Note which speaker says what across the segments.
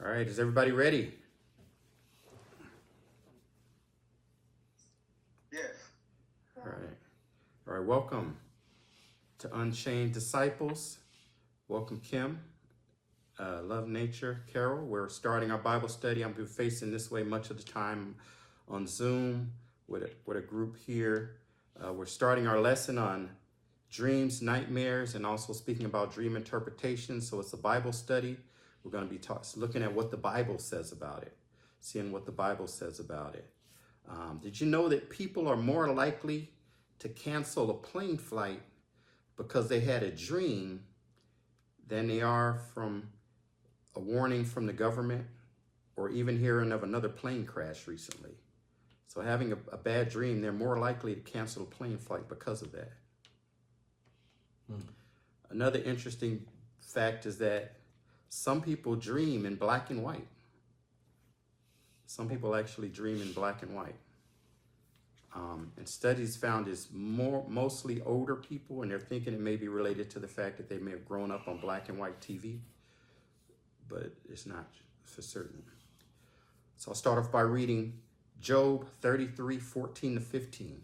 Speaker 1: All right, is everybody ready?
Speaker 2: Yes.
Speaker 1: All right, welcome to Unchained Disciples. Welcome, Kim. Love Nature, Carol. We're starting our Bible study. I've been facing this way much of the time on Zoom with a group here. We're starting our lesson on dreams, nightmares, and also speaking about dream interpretation. So it's a Bible study. We're going to be looking at what the Bible says about it, seeing what the Bible says about it. Did you know that people are more likely to cancel a plane flight because they had a dream than they are from a warning from the government or even hearing of another plane crash recently? So having a bad dream, they're more likely to cancel a plane flight because of that. Another interesting fact is that some people dream in black and white. Some people actually dream in black and white. And studies found it's mostly older people, and they're thinking it may be related to the fact that they may have grown up on black and white TV, but it's not for certain. So I'll start off by reading Job 33:14-15.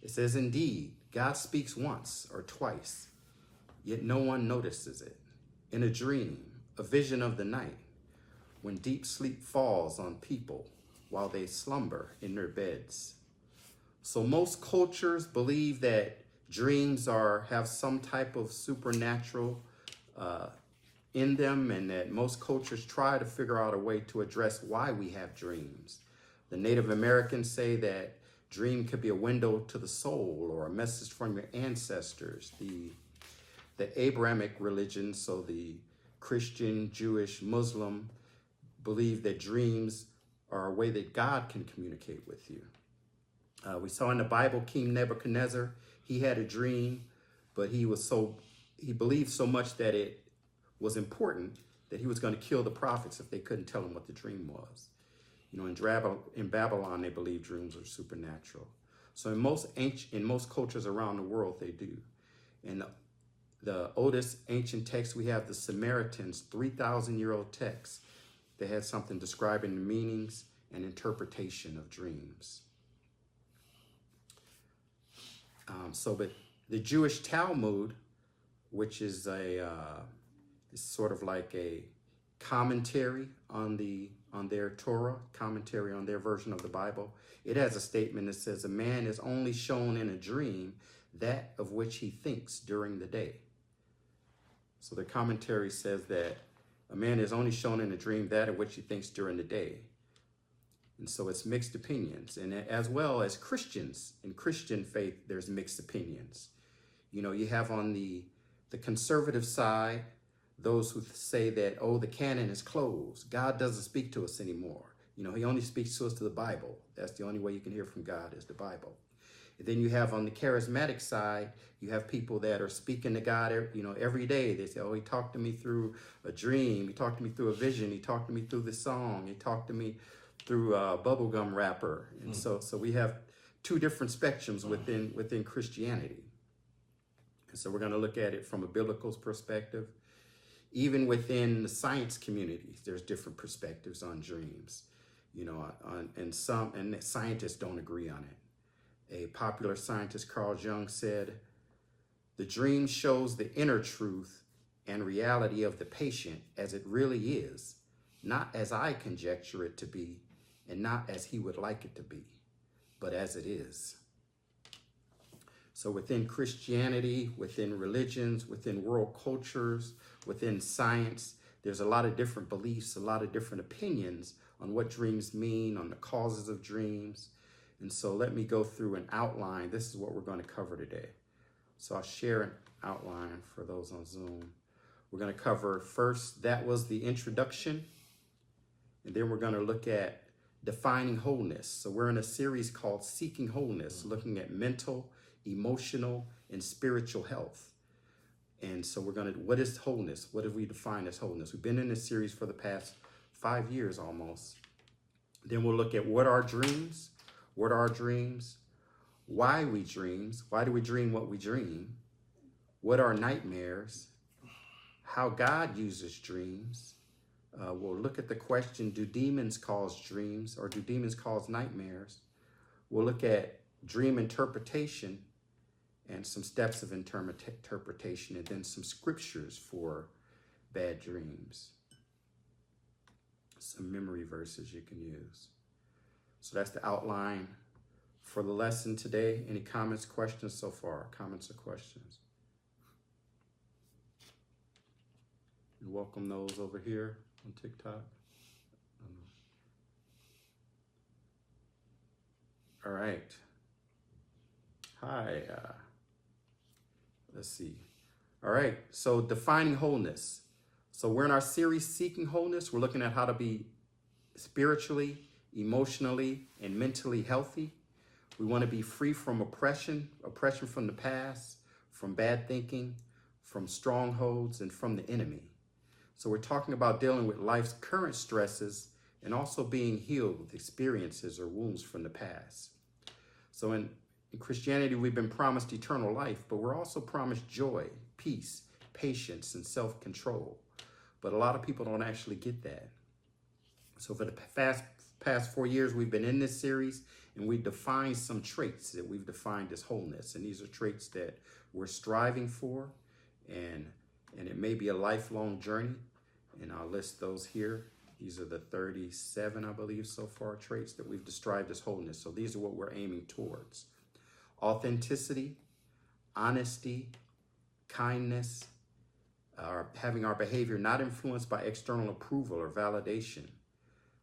Speaker 1: It says, "Indeed, God speaks once or twice, yet no one notices it. In a dream, a vision of the night, when deep sleep falls on people while they slumber in their beds." So most cultures believe that dreams have some type of supernatural in them, and that most cultures try to figure out a way to address why we have dreams. The Native Americans say that dream could be a window to the soul or a message from your ancestors. The Abrahamic religion, so the Christian, Jewish, Muslim, believe that dreams are a way that God can communicate with you. We saw in the Bible, King Nebuchadnezzar, he had a dream, but he believed so much that it was important that he was going to kill the prophets if they couldn't tell him what the dream was. You know, in Babylon, they believe dreams are supernatural. So in most cultures around the world, they do. And the oldest ancient text we have, the Samaritans, 3,000-year-old text, they had something describing the meanings and interpretation of dreams. But the Jewish Talmud, which is is sort of like a commentary on their Torah, commentary on their version of the Bible. It has a statement that says, "A man is only shown in a dream that of which he thinks during the day." So the commentary says that a man is only shown in a dream that of which he thinks during the day. And so it's mixed opinions. And as well as Christians, in Christian faith, there's mixed opinions. You know, you have on the conservative side, those who say that, oh, the canon is closed. God doesn't speak to us anymore. You know, he only speaks to us through the Bible. That's the only way you can hear from God is the Bible. And then you have on the charismatic side, you have people that are speaking to God, every day. They say, oh, he talked to me through a dream. He talked to me through a vision. He talked to me through the song. He talked to me through a bubblegum wrapper. And so we have two different spectrums within Christianity. And so we're going to look at it from a biblical perspective. Even within the science community, there's different perspectives on dreams, and scientists don't agree on it. A popular scientist, Carl Jung, said, "The dream shows the inner truth and reality of the patient as it really is, not as I conjecture it to be, and not as he would like it to be, but as it is." So within Christianity, within religions, within world cultures, within science, there's a lot of different beliefs, a lot of different opinions on what dreams mean, on the causes of dreams. And so let me go through an outline. This is what we're going to cover today. So I'll share an outline for those on Zoom. We're going to cover first, that was the introduction. And then we're going to look at defining wholeness. So we're in a series called Seeking Wholeness, looking at mental, emotional, and spiritual health. And so what is wholeness? What do we define as wholeness? We've been in this series for the past 5 years almost. Then we'll look at what are dreams, why we dreams, why do we dream what we dream, what are nightmares, how God uses dreams, We'll look at the question, do demons cause dreams or do demons cause nightmares? We'll look at dream interpretation and some steps of interpretation, and then some scriptures for bad dreams. Some memory verses you can use. So that's the outline for the lesson today. Any comments, questions so far? Comments or questions? You welcome those over here on TikTok. All right. Hi. Let's see. All right. So defining wholeness. So we're in our series, Seeking Wholeness. We're looking at how to be spiritually, emotionally, and mentally healthy. We want to be free from oppression from the past, from bad thinking, from strongholds, and from the enemy. So we're talking about dealing with life's current stresses and also being healed with experiences or wounds from the past. So in Christianity, we've been promised eternal life, but we're also promised joy, peace, patience, and self-control. But a lot of people don't actually get that. So for the past 4 years, we've been in this series, and we've defined some traits that we've defined as wholeness. And these are traits that we're striving for, and it may be a lifelong journey. And I'll list those here. These are the 37, I believe, so far, traits that we've described as wholeness. So these are what we're aiming towards. Authenticity, honesty, kindness, having our behavior not influenced by external approval or validation,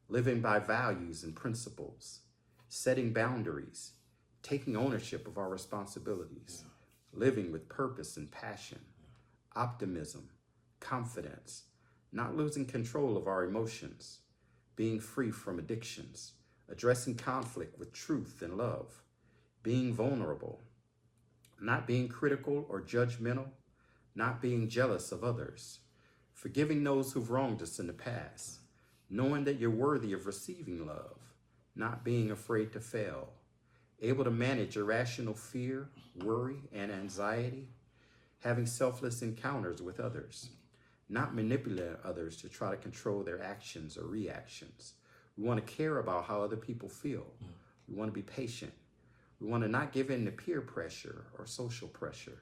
Speaker 1: living by values and principles, setting boundaries, taking ownership of our responsibilities, living with purpose and passion, optimism, confidence, not losing control of our emotions, being free from addictions, addressing conflict with truth and love, being vulnerable, not being critical or judgmental, not being jealous of others, forgiving those who've wronged us in the past, knowing that you're worthy of receiving love, not being afraid to fail, able to manage irrational fear, worry, and anxiety, having selfless encounters with others, not manipulating others to try to control their actions or reactions. We want to care about how other people feel. We want to be patient. We want to not give in to peer pressure or social pressure.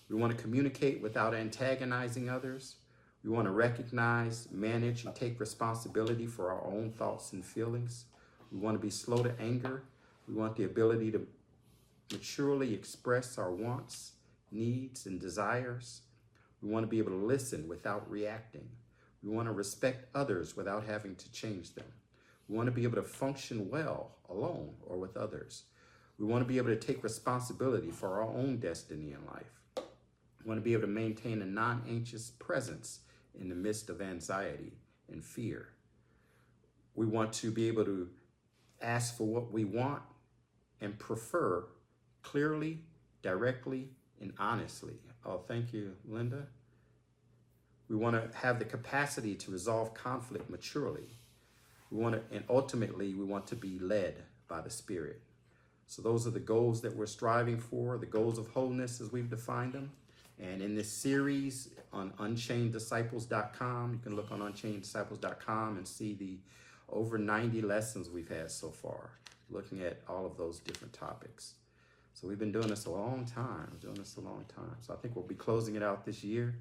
Speaker 1: We want to communicate without antagonizing others. We want to recognize, manage, and take responsibility for our own thoughts and feelings. We want to be slow to anger. We want the ability to maturely express our wants, needs, and desires. We want to be able to listen without reacting. We want to respect others without having to change them. We want to be able to function well alone or with others. We want to be able to take responsibility for our own destiny in life. We want to be able to maintain a non-anxious presence in the midst of anxiety and fear. We want to be able to ask for what we want and prefer clearly, directly, and honestly. Oh, thank you, Linda. We want to have the capacity to resolve conflict maturely. And ultimately, we want to be led by the Spirit. So those are the goals that we're striving for, the goals of wholeness as we've defined them. And in this series on UnchainedDisciples.com, you can look on UnchainedDisciples.com and see the over 90 lessons we've had so far, looking at all of those different topics. So we've been doing this a long time, So I think we'll be closing it out this year,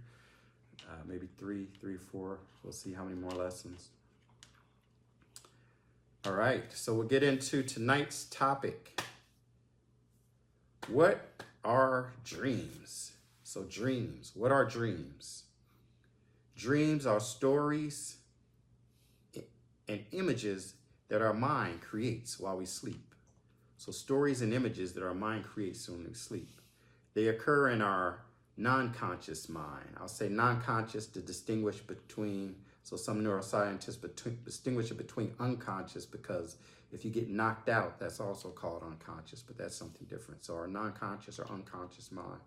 Speaker 1: maybe three, four. We'll see how many more lessons. All right, so we'll get into tonight's topic. What are dreams? So dreams, what are dreams? Dreams are stories and images that our mind creates while we sleep. So stories and images that our mind creates when we sleep. They occur in our nonconscious mind. I'll say nonconscious to distinguish between, so some neuroscientists distinguish it between unconscious, because if you get knocked out, that's also called unconscious, but that's something different. So our nonconscious or unconscious mind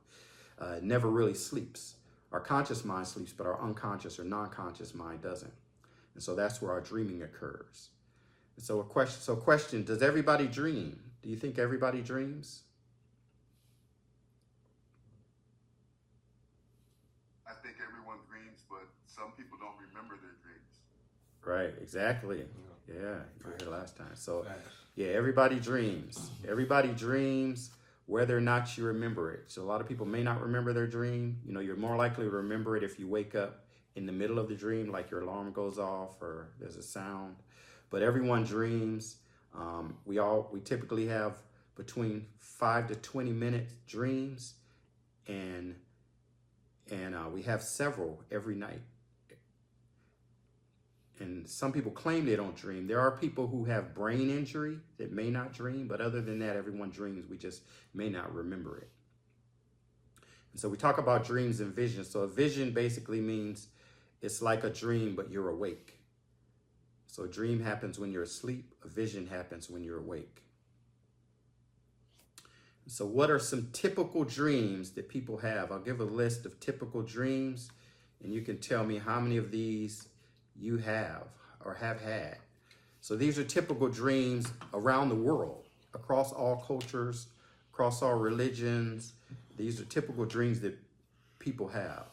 Speaker 1: never really sleeps. Our conscious mind sleeps, but our unconscious or non-conscious mind doesn't. And so that's where our dreaming occurs. And so question, does everybody dream? Do you think everybody dreams?
Speaker 2: I think everyone dreams, but some people don't remember their dreams.
Speaker 1: Right, exactly. Yeah, you heard it last time. So, yeah, everybody dreams. Everybody dreams whether or not you remember it. So a lot of people may not remember their dream. You know, you're more likely to remember it if you wake up in the middle of the dream, like your alarm goes off or there's a sound. But everyone dreams. We typically have between 5 to 20 minute dreams, and we have several every night. And some people claim they don't dream. There are people who have brain injury that may not dream, but other than that, everyone dreams. We just may not remember it. And so we talk about dreams and visions. So a vision basically means it's like a dream, but you're awake. So a dream happens when you're asleep. A vision happens when you're awake. So what are some typical dreams that people have? I'll give a list of typical dreams, and you can tell me how many of these you have or have had. So these are typical dreams around the world, across all cultures, across all religions. These are typical dreams that people have.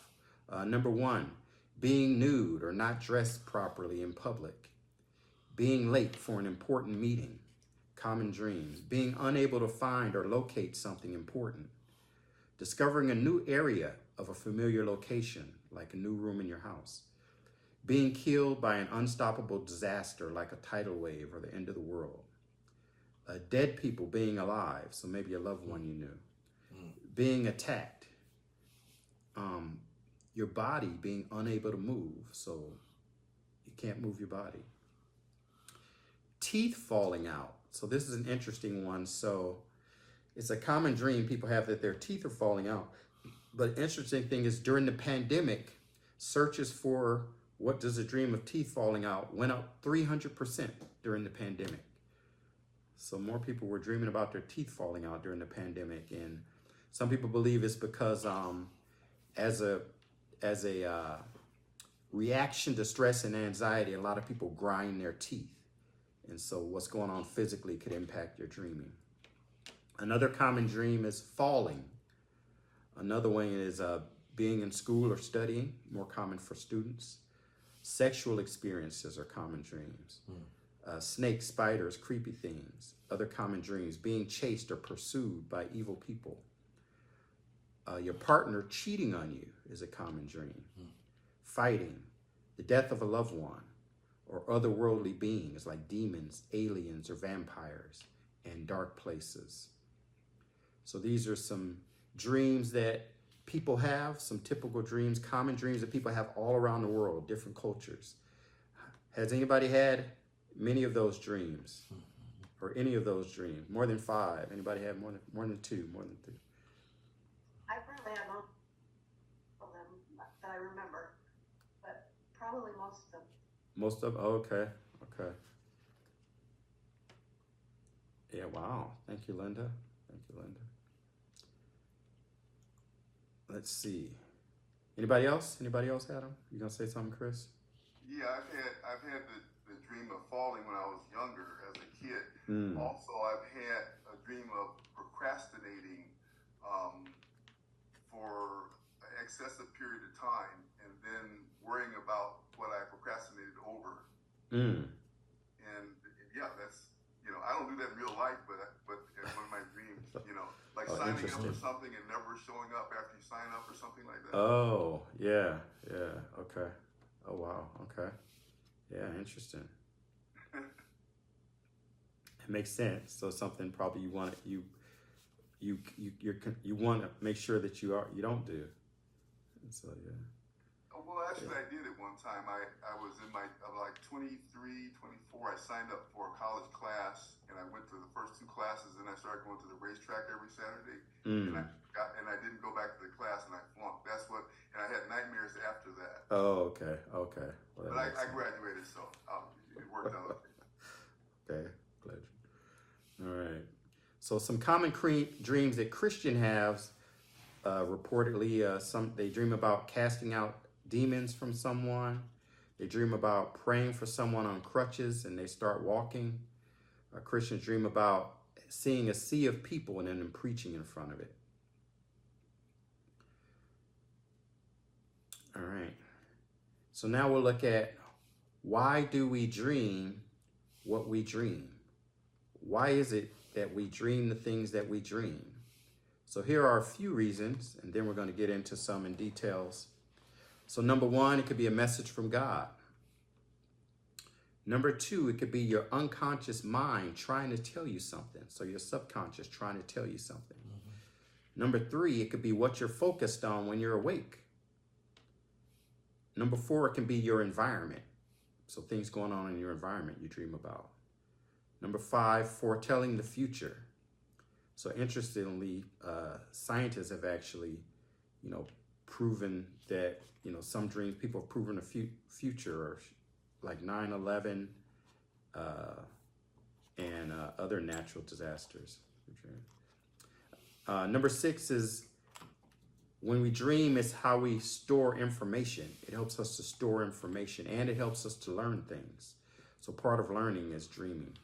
Speaker 1: Number one, being nude or not dressed properly in public. Being late for an important meeting. Common dreams. Being unable to find or locate something important. Discovering a new area of a familiar location, like a new room in your house. Being killed by an unstoppable disaster like a tidal wave or the end of the world. Dead people being alive, so maybe a loved one you knew. Being attacked. Your body being unable to move, so you can't move your body. Teeth falling out. So this is an interesting one. So it's a common dream people have that their teeth are falling out. But the interesting thing is during the pandemic, searches for what does a dream of teeth falling out went up 300% during the pandemic. So more people were dreaming about their teeth falling out during the pandemic. And some people believe it's because as a reaction to stress and anxiety, a lot of people grind their teeth. And so what's going on physically could impact your dreaming. Another common dream is falling. Another one is being in school or studying, more common for students. Sexual experiences are common dreams. Snakes, spiders, creepy things. Other common dreams, being chased or pursued by evil people. Your partner cheating on you is a common dream. Fighting, the death of a loved one, or otherworldly beings like demons, aliens, or vampires, and dark places. So these are some dreams that people have, some typical dreams, common dreams that people have all around the world, different cultures. Has anybody had many of those dreams? Or any of those dreams? More than 5? Anybody had more than 2, more than 3?
Speaker 2: I probably have most of them that I remember, but probably most of them.
Speaker 1: Most of them? Oh, okay. Okay. Yeah, wow. Thank you, Linda. Thank you, Linda. Let's see. Anybody else? Anybody else had them? You gonna say something, Chris?
Speaker 3: Yeah, I've had the dream of falling when I was younger as a kid. Also, I've had a dream of procrastinating for an excessive period of time and then worrying about what I procrastinated over. And yeah, that's, I don't do that in real life, but in one of my dreams, like signing up for something and never showing up after you sign up or something like that.
Speaker 1: Oh, yeah, okay. Oh, wow, okay. Yeah, interesting. It makes sense. So something probably you want to make sure that you don't do. And so yeah.
Speaker 3: Well, actually, I did it one time. I was in I'm like 23, 24. I signed up for a college class, and I went to the first 2 classes, and I started going to the racetrack every Saturday. And I didn't go back to the class, and I flunked. And I had nightmares after that.
Speaker 1: Oh, okay. Well,
Speaker 3: but I graduated, so it worked out.
Speaker 1: Okay, glad. All right. So some common dreams that Christian has, reportedly, they dream about casting out demons from someone. They dream about praying for someone on crutches and they start walking. Christians dream about seeing a sea of people and then preaching in front of it. All right. So now we'll look at Why do we dream what we dream? Why is it that we dream the things that we dream? So here are a few reasons, and then we're going to get into some in details. So number one, it could be a message from God. Number two, it could be your unconscious mind trying to tell you something. So your subconscious trying to tell you something. Number three, it could be what you're focused on when you're awake. Number four, it can be your environment. So things going on in your environment you dream about. Number five, foretelling the future. So interestingly, scientists have actually, proven that, some dreams, people have proven a future, or like 9/11 and other natural disasters. Number six is when we dream, it's how we store information. It helps us to store information, and it helps us to learn things. So part of learning is dreaming.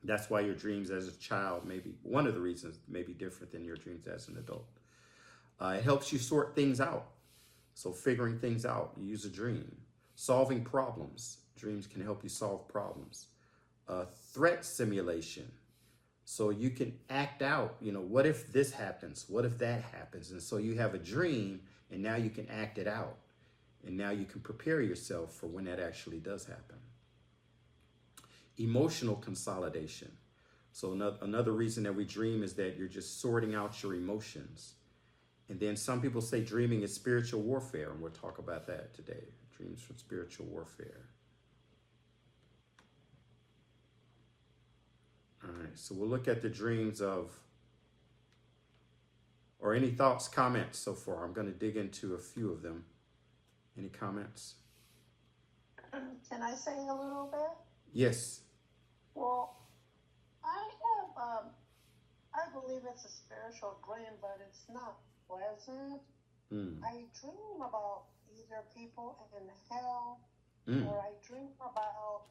Speaker 1: That's why your dreams as a child, maybe one of the reasons, may be different than your dreams as an adult. It helps you sort things out. So figuring things out, you use a dream. Solving problems. Dreams can help you solve problems. Threat simulation. So you can act out, what if this happens? What if that happens? And so you have a dream, and now you can act it out. And now you can prepare yourself for when that actually does happen. Emotional consolidation. So another reason that we dream is that you're just sorting out your emotions. And then some people say dreaming is spiritual warfare, and we'll talk about that today. Dreams from spiritual warfare. All right, so we'll look at the dreams of, or any thoughts, comments so far. I'm going to dig into a few of them. Any comments?
Speaker 2: Can I say a little bit?
Speaker 1: Yes.
Speaker 2: Well, I believe it's a spiritual dream, but it's not pleasant. I dream about either people in hell, or I dream about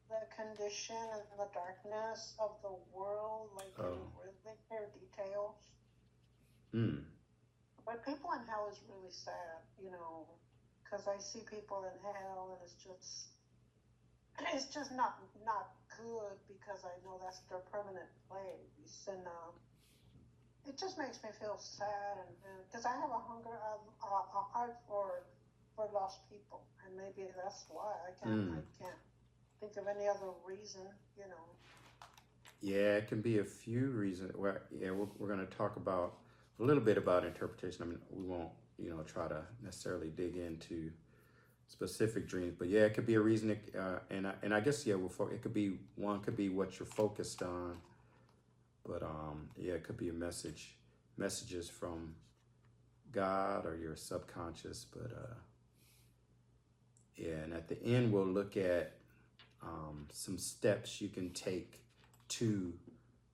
Speaker 2: the condition and the darkness of the world, like in really clear details. But people in hell is really sad, because I see people in hell, and it's just not good, because I know that's their permanent place, and it just makes me feel sad, and because I have a heart for lost people, and maybe that's why I can't think of any other reason,
Speaker 1: Yeah, it can be a few reasons. Well, yeah, we're going to talk about a little bit about interpretation. I mean, we won't, try to necessarily dig into specific dreams, but yeah, it could be a reason. And I guess, it could be what you're focused on, but it could be messages from God or your subconscious. But and at the end, we'll look at some steps you can take to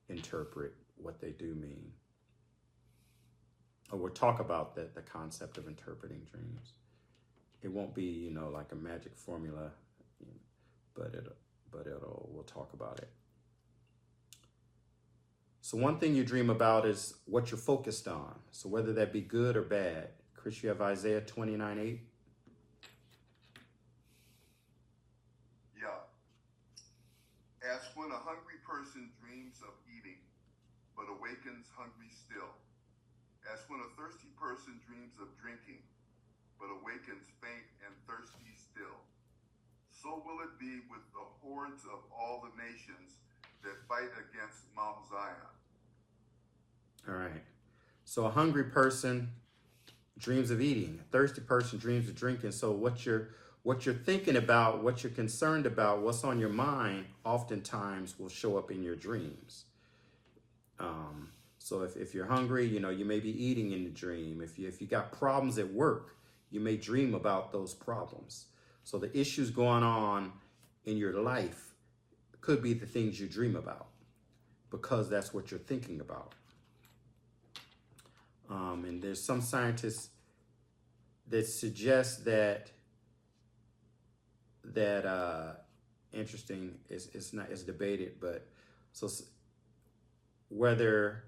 Speaker 1: interpret what they do mean. Or we'll talk about the concept of interpreting dreams. It won't be, like a magic formula, but we'll talk about it. So one thing you dream about is what you're focused on. So whether that be good or bad. Chris, you have Isaiah 29:8.
Speaker 3: As when a hungry person dreams of eating, but awakens hungry still. As when a thirsty person dreams of drinking, but awakens faint and thirsty still. So will it be with the hordes of all the nations that fight against Mount Zion.
Speaker 1: All right. So a hungry person dreams of eating. A thirsty person dreams of drinking. So what you're thinking about, what you're concerned about, what's on your mind, oftentimes will show up in your dreams. So if you're hungry, you may be eating in the dream. If you got problems at work, you may dream about those problems. So the issues going on in your life could be the things you dream about, because that's what you're thinking about. And there's some scientists that suggest that interesting, it's debated, but so whether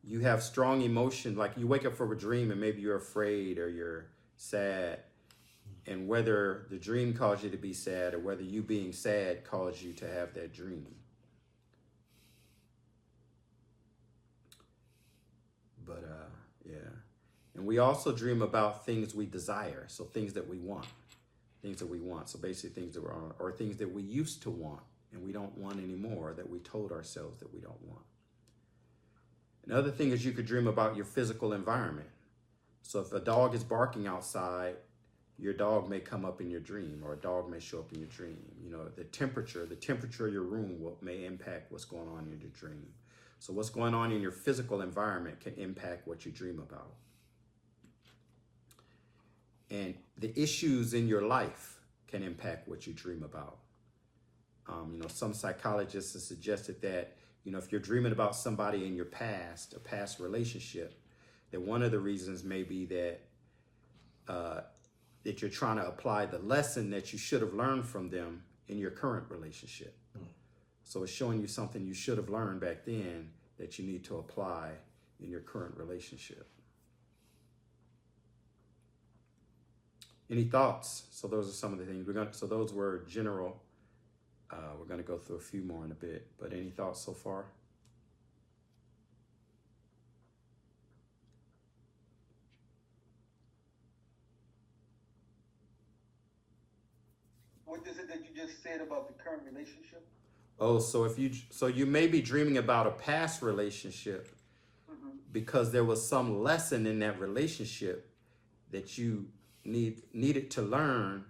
Speaker 1: you have strong emotion, like you wake up from a dream and maybe you're afraid or you're sad, and whether the dream caused you to be sad or whether you being sad caused you to have that dream. But yeah. And we also dream about things we desire. So things that we want. Things that we want. So basically things that we're on, or things that we used to want and we don't want anymore, that we told ourselves that we don't want. Another thing is you could dream about your physical environment. So if a dog is barking outside, your dog may come up in your dream, or a dog may show up in your dream. You know, the temperature of your room may impact what's going on in your dream. So what's going on in your physical environment can impact what you dream about. And the issues in your life can impact what you dream about. You know, some psychologists have suggested that, you know, if you're dreaming about somebody in your past, a past relationship, that one of the reasons may be that that you're trying to apply the lesson that you should have learned from them in your current relationship. So it's showing you something you should have learned back then that you need to apply in your current relationship. Any thoughts? So those are some of the things so those were general. We're going to go through a few more in a bit, but any thoughts so far?
Speaker 4: What is it that you just said about the current relationship?
Speaker 1: Oh, so you may be dreaming about a past relationship because there was some lesson in that relationship that you needed to learn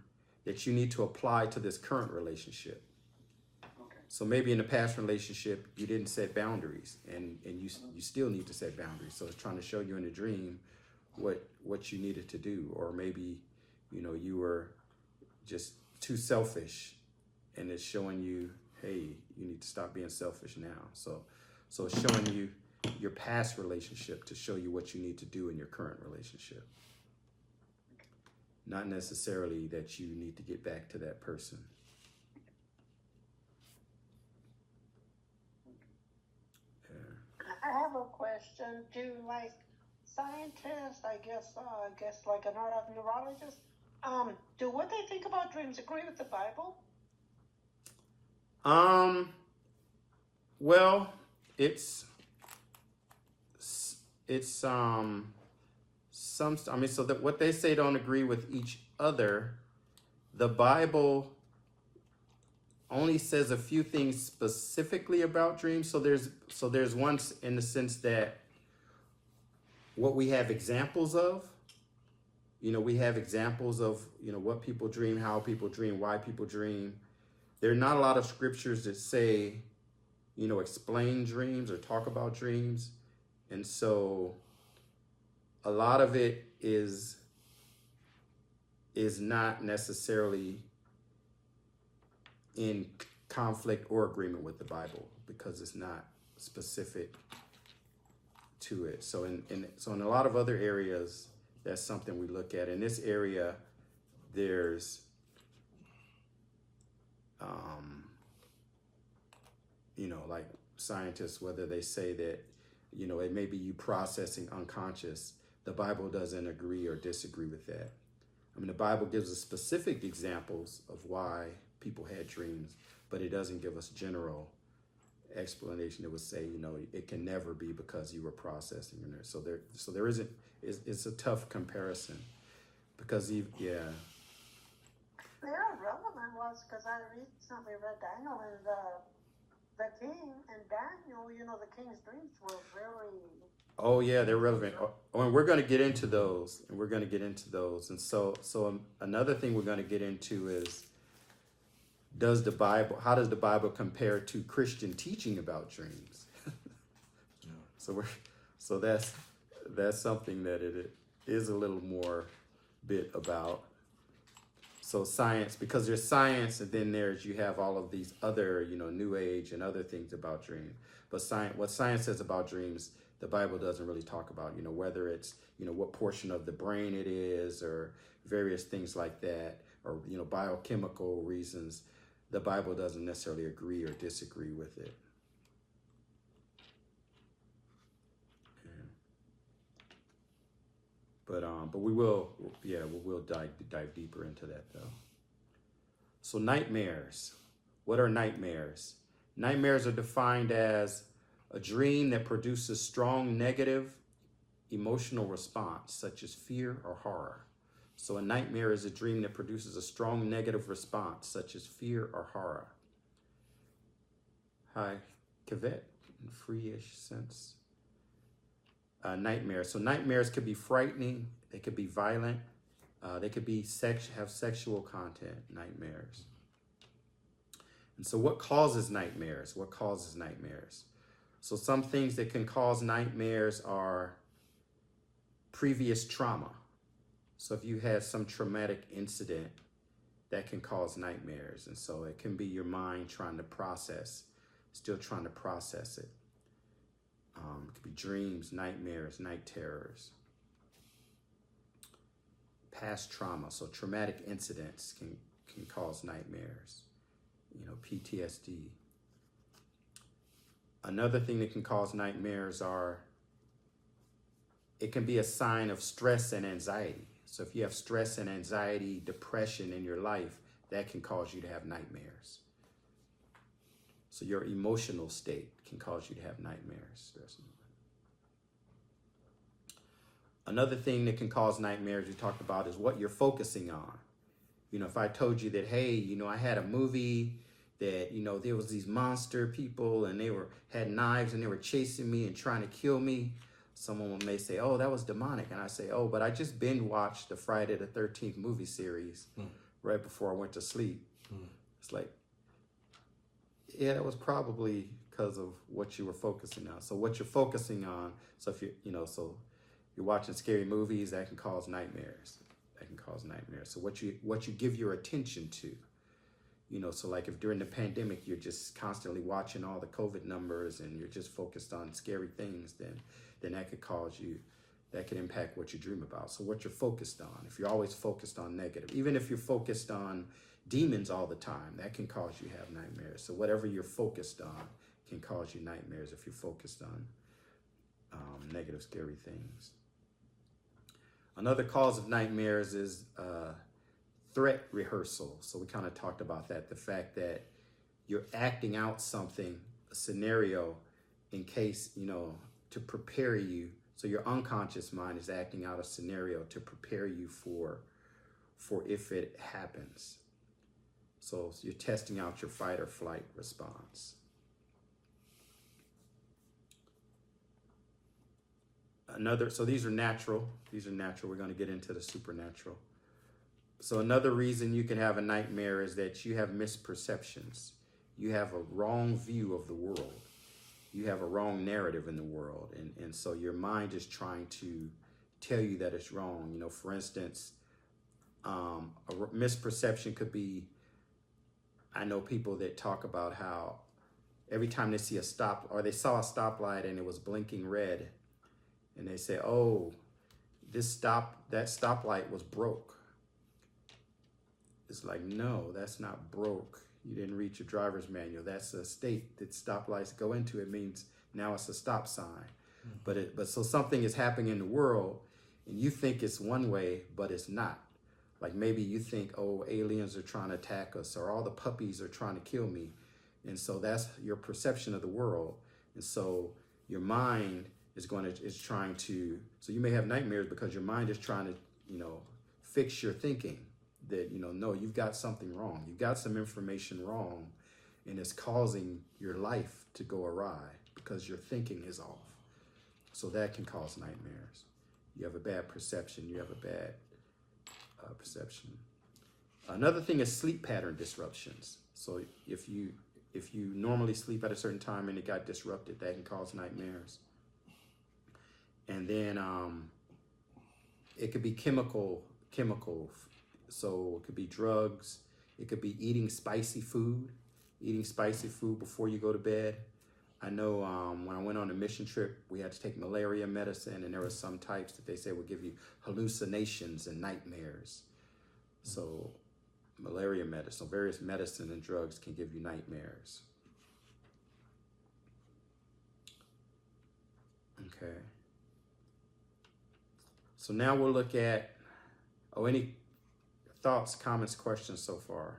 Speaker 1: that you need to apply to this current relationship.
Speaker 4: Okay.
Speaker 1: So maybe in the past relationship you didn't set boundaries, and you still need to set boundaries. So it's trying to show you in the dream what you needed to do, or maybe, you know, you were just too selfish, and it's showing you, hey, you need to stop being selfish now. So it's showing you your past relationship to show you what you need to do in your current relationship. Not necessarily that you need to get back to that person. Yeah.
Speaker 2: I have a question. Do like scientists, I guess like an neurologist, do what they think about dreams agree with the Bible?
Speaker 1: Well, it's so that what they say don't agree with each other. The Bible only says a few things specifically about dreams. So there's one in the sense that what we have examples of, you know, we have examples of, you know, what people dream, how people dream, why people dream. There are not a lot of scriptures that say, you know, explain dreams or talk about dreams. And so a lot of it is not necessarily in conflict or agreement with the Bible because it's not specific to it. So in a lot of other areas, that's something we look at. In this area, there's you know, like scientists, whether they say that, you know, it may be you processing unconscious, the Bible doesn't agree or disagree with that. I mean, the Bible gives us specific examples of why people had dreams, but it doesn't give us general explanation that would say, you know, it can never be because you were processing in there. So there isn't. It's a tough comparison because
Speaker 2: They're relevant ones because I recently read Daniel and the king and Daniel. You know, the king's dreams were very.
Speaker 1: Oh yeah, they're relevant. Oh, and we're going to get into those. And so another thing we're going to get into is, how does the Bible compare to Christian teaching about dreams? Yeah. So that's something that it is a little more bit about. So science, because there's science, and then you have all of these other, you know, New Age and other things about dreams. But what science says about dreams, the Bible doesn't really talk about, you know, whether it's, you know, what portion of the brain it is or various things like that, or, you know, biochemical reasons. The Bible doesn't necessarily agree or disagree with it. But we will, yeah, we will dive deeper into that though. So nightmares. What are nightmares? Nightmares are defined as a dream that produces strong negative emotional response, such as fear or horror. So a nightmare is a dream that produces a strong negative response, such as fear or horror. Hi, Kavette, in free-ish sense. Nightmares. So nightmares could be frightening. They could be violent. They could be have sexual content. Nightmares. And so, what causes nightmares? What causes nightmares? So some things that can cause nightmares are previous trauma. So if you had some traumatic incident, that can cause nightmares. And so it can be your mind trying to process, still trying to process it. It could be dreams, nightmares, night terrors. Past trauma, so traumatic incidents can cause nightmares. You know, PTSD. Another thing that can cause nightmares it can be a sign of stress and anxiety. So if you have stress and anxiety, depression in your life, that can cause you to have nightmares. So your emotional state can cause you to have nightmares. Another thing that can cause nightmares we talked about is what you're focusing on. You know, if I told you that, hey, you know, I had a movie that, you know, there was these monster people and they had knives and they were chasing me and trying to kill me. Someone may say, oh, that was demonic. And I say, oh, but I just binge watched the Friday the 13th movie series right before I went to sleep. It's like, yeah, that was probably because of what you were focusing on. So what you're focusing on, so if so you're watching scary movies, that can cause nightmares. That can cause nightmares. So what you give your attention to, you know, so like if during the pandemic, you're just constantly watching all the COVID numbers and you're just focused on scary things, then that could impact what you dream about. So what you're focused on, if you're always focused on negative, even if you're focused on demons all the time, that can cause you to have nightmares. So whatever you're focused on can cause you nightmares if you're focused on negative, scary things. Another cause of nightmares is threat rehearsal. So we kind of talked about that, the fact that you're acting out something, a scenario, in case, you know, to prepare you. So your unconscious mind is acting out a scenario to prepare you for if it happens. So you're testing out your fight or flight response. So these are natural. We're going to get into the supernatural. So another reason you can have a nightmare is that you have misperceptions. You have a wrong view of the world. You have a wrong narrative in the world. And so your mind is trying to tell you that it's wrong. You know, for instance, a misperception could be, I know people that talk about how every time they see they saw a stoplight and it was blinking red, and they say, oh, that stoplight was broke. It's like, no, that's not broke. You didn't read your driver's manual. That's a state that stoplights go into. It means now it's a stop sign. But so something is happening in the world and you think it's one way, but it's not. Like maybe you think, oh, aliens are trying to attack us or all the puppies are trying to kill me. And so that's your perception of the world. And so your mind is trying to, so you may have nightmares because your mind is trying to, you know, fix your thinking. That, you know, no, you've got something wrong. You've got some information wrong and it's causing your life to go awry because your thinking is off. So that can cause nightmares. You have a bad perception. You have a bad perception. Another thing is sleep pattern disruptions. So if you normally sleep at a certain time and it got disrupted, that can cause nightmares. And then it could be chemical. So it could be drugs. It could be eating spicy food before you go to bed. I know when I went on a mission trip, we had to take malaria medicine, and there were some types that they say will give you hallucinations and nightmares. So malaria medicine, various medicine and drugs can give you nightmares. Okay. So now we'll look at, any thoughts, comments, questions so far?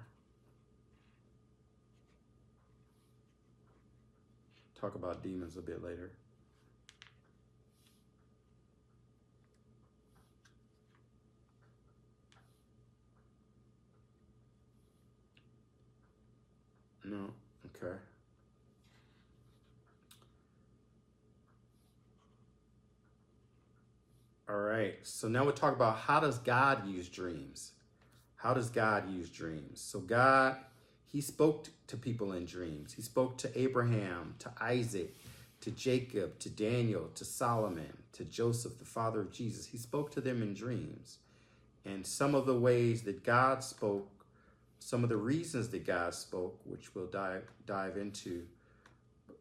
Speaker 1: Talk about demons a bit later. No? Okay. All right. So now we'll talk about, how does God use dreams? How does God use dreams? So God, he spoke to people in dreams. He spoke to Abraham, to Isaac, to Jacob, to Daniel, to Solomon, to Joseph, the father of Jesus. He spoke to them in dreams. And some of the ways that God spoke, some of the reasons that God spoke, which we'll dive into.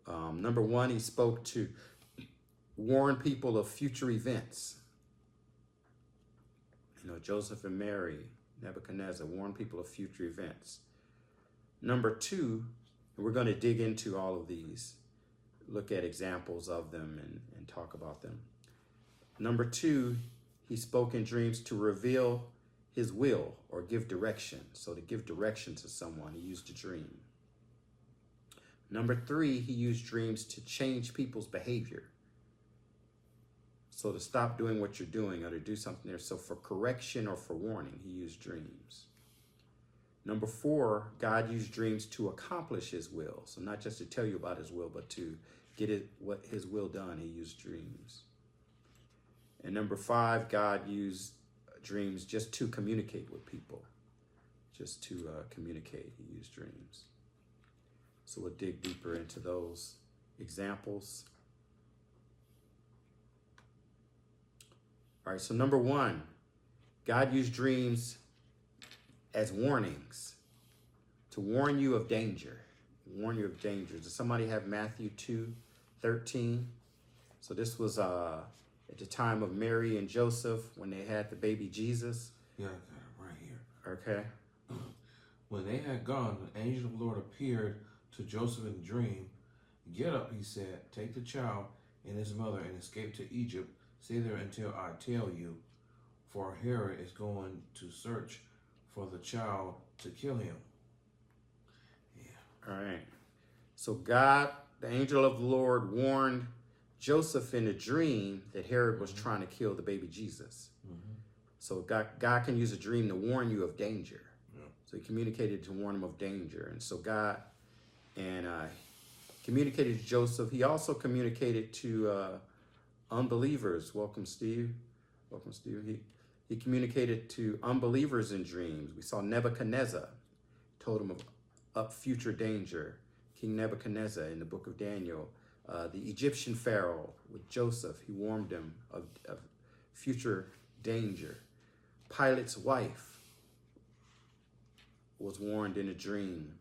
Speaker 1: Number one, he spoke to warn people of future events. Joseph and Mary, Nebuchadnezzar, warn people of future events. Number two, and we're going to dig into all of these, look at examples of them and talk about them. Number two, he spoke in dreams to reveal his will or give direction. So to give direction to someone, he used a dream. Number three, he used dreams to change people's behavior. So to stop doing what you're doing or to do something there. So for correction or for warning, he used dreams. Number four, God used dreams to accomplish his will. So not just to tell you about his will, but to get what his will done, he used dreams. And number five, God used dreams just to communicate with people. Just to communicate, he used dreams. So we'll dig deeper into those examples. All right, so number one, God used dreams as warnings to warn you of danger. Warn you of danger. Does somebody have Matthew 2:13? So this was at the time of Mary and Joseph when they had the baby Jesus.
Speaker 5: Yeah, I got it right here.
Speaker 1: Okay.
Speaker 5: When they had gone, the angel of the Lord appeared to Joseph in a dream. Get up, he said, take the child and his mother and escape to Egypt. Stay there until I tell you, for Herod is going to search for the child to kill him. Yeah.
Speaker 1: All right. So God, the angel of the Lord, warned Joseph in a dream that Herod was trying to kill the baby Jesus.
Speaker 5: Mm-hmm.
Speaker 1: So God can use a dream to warn you of danger.
Speaker 5: Yeah.
Speaker 1: So he communicated to warn him of danger. And so God communicated to Joseph. He also communicated to unbelievers. Welcome, Steve. Welcome, Steve. He communicated to unbelievers in dreams. We saw Nebuchadnezzar, told him of future danger. King Nebuchadnezzar in the book of Daniel. The Egyptian Pharaoh with Joseph, he warned him of future danger. Pilate's wife was warned in a dream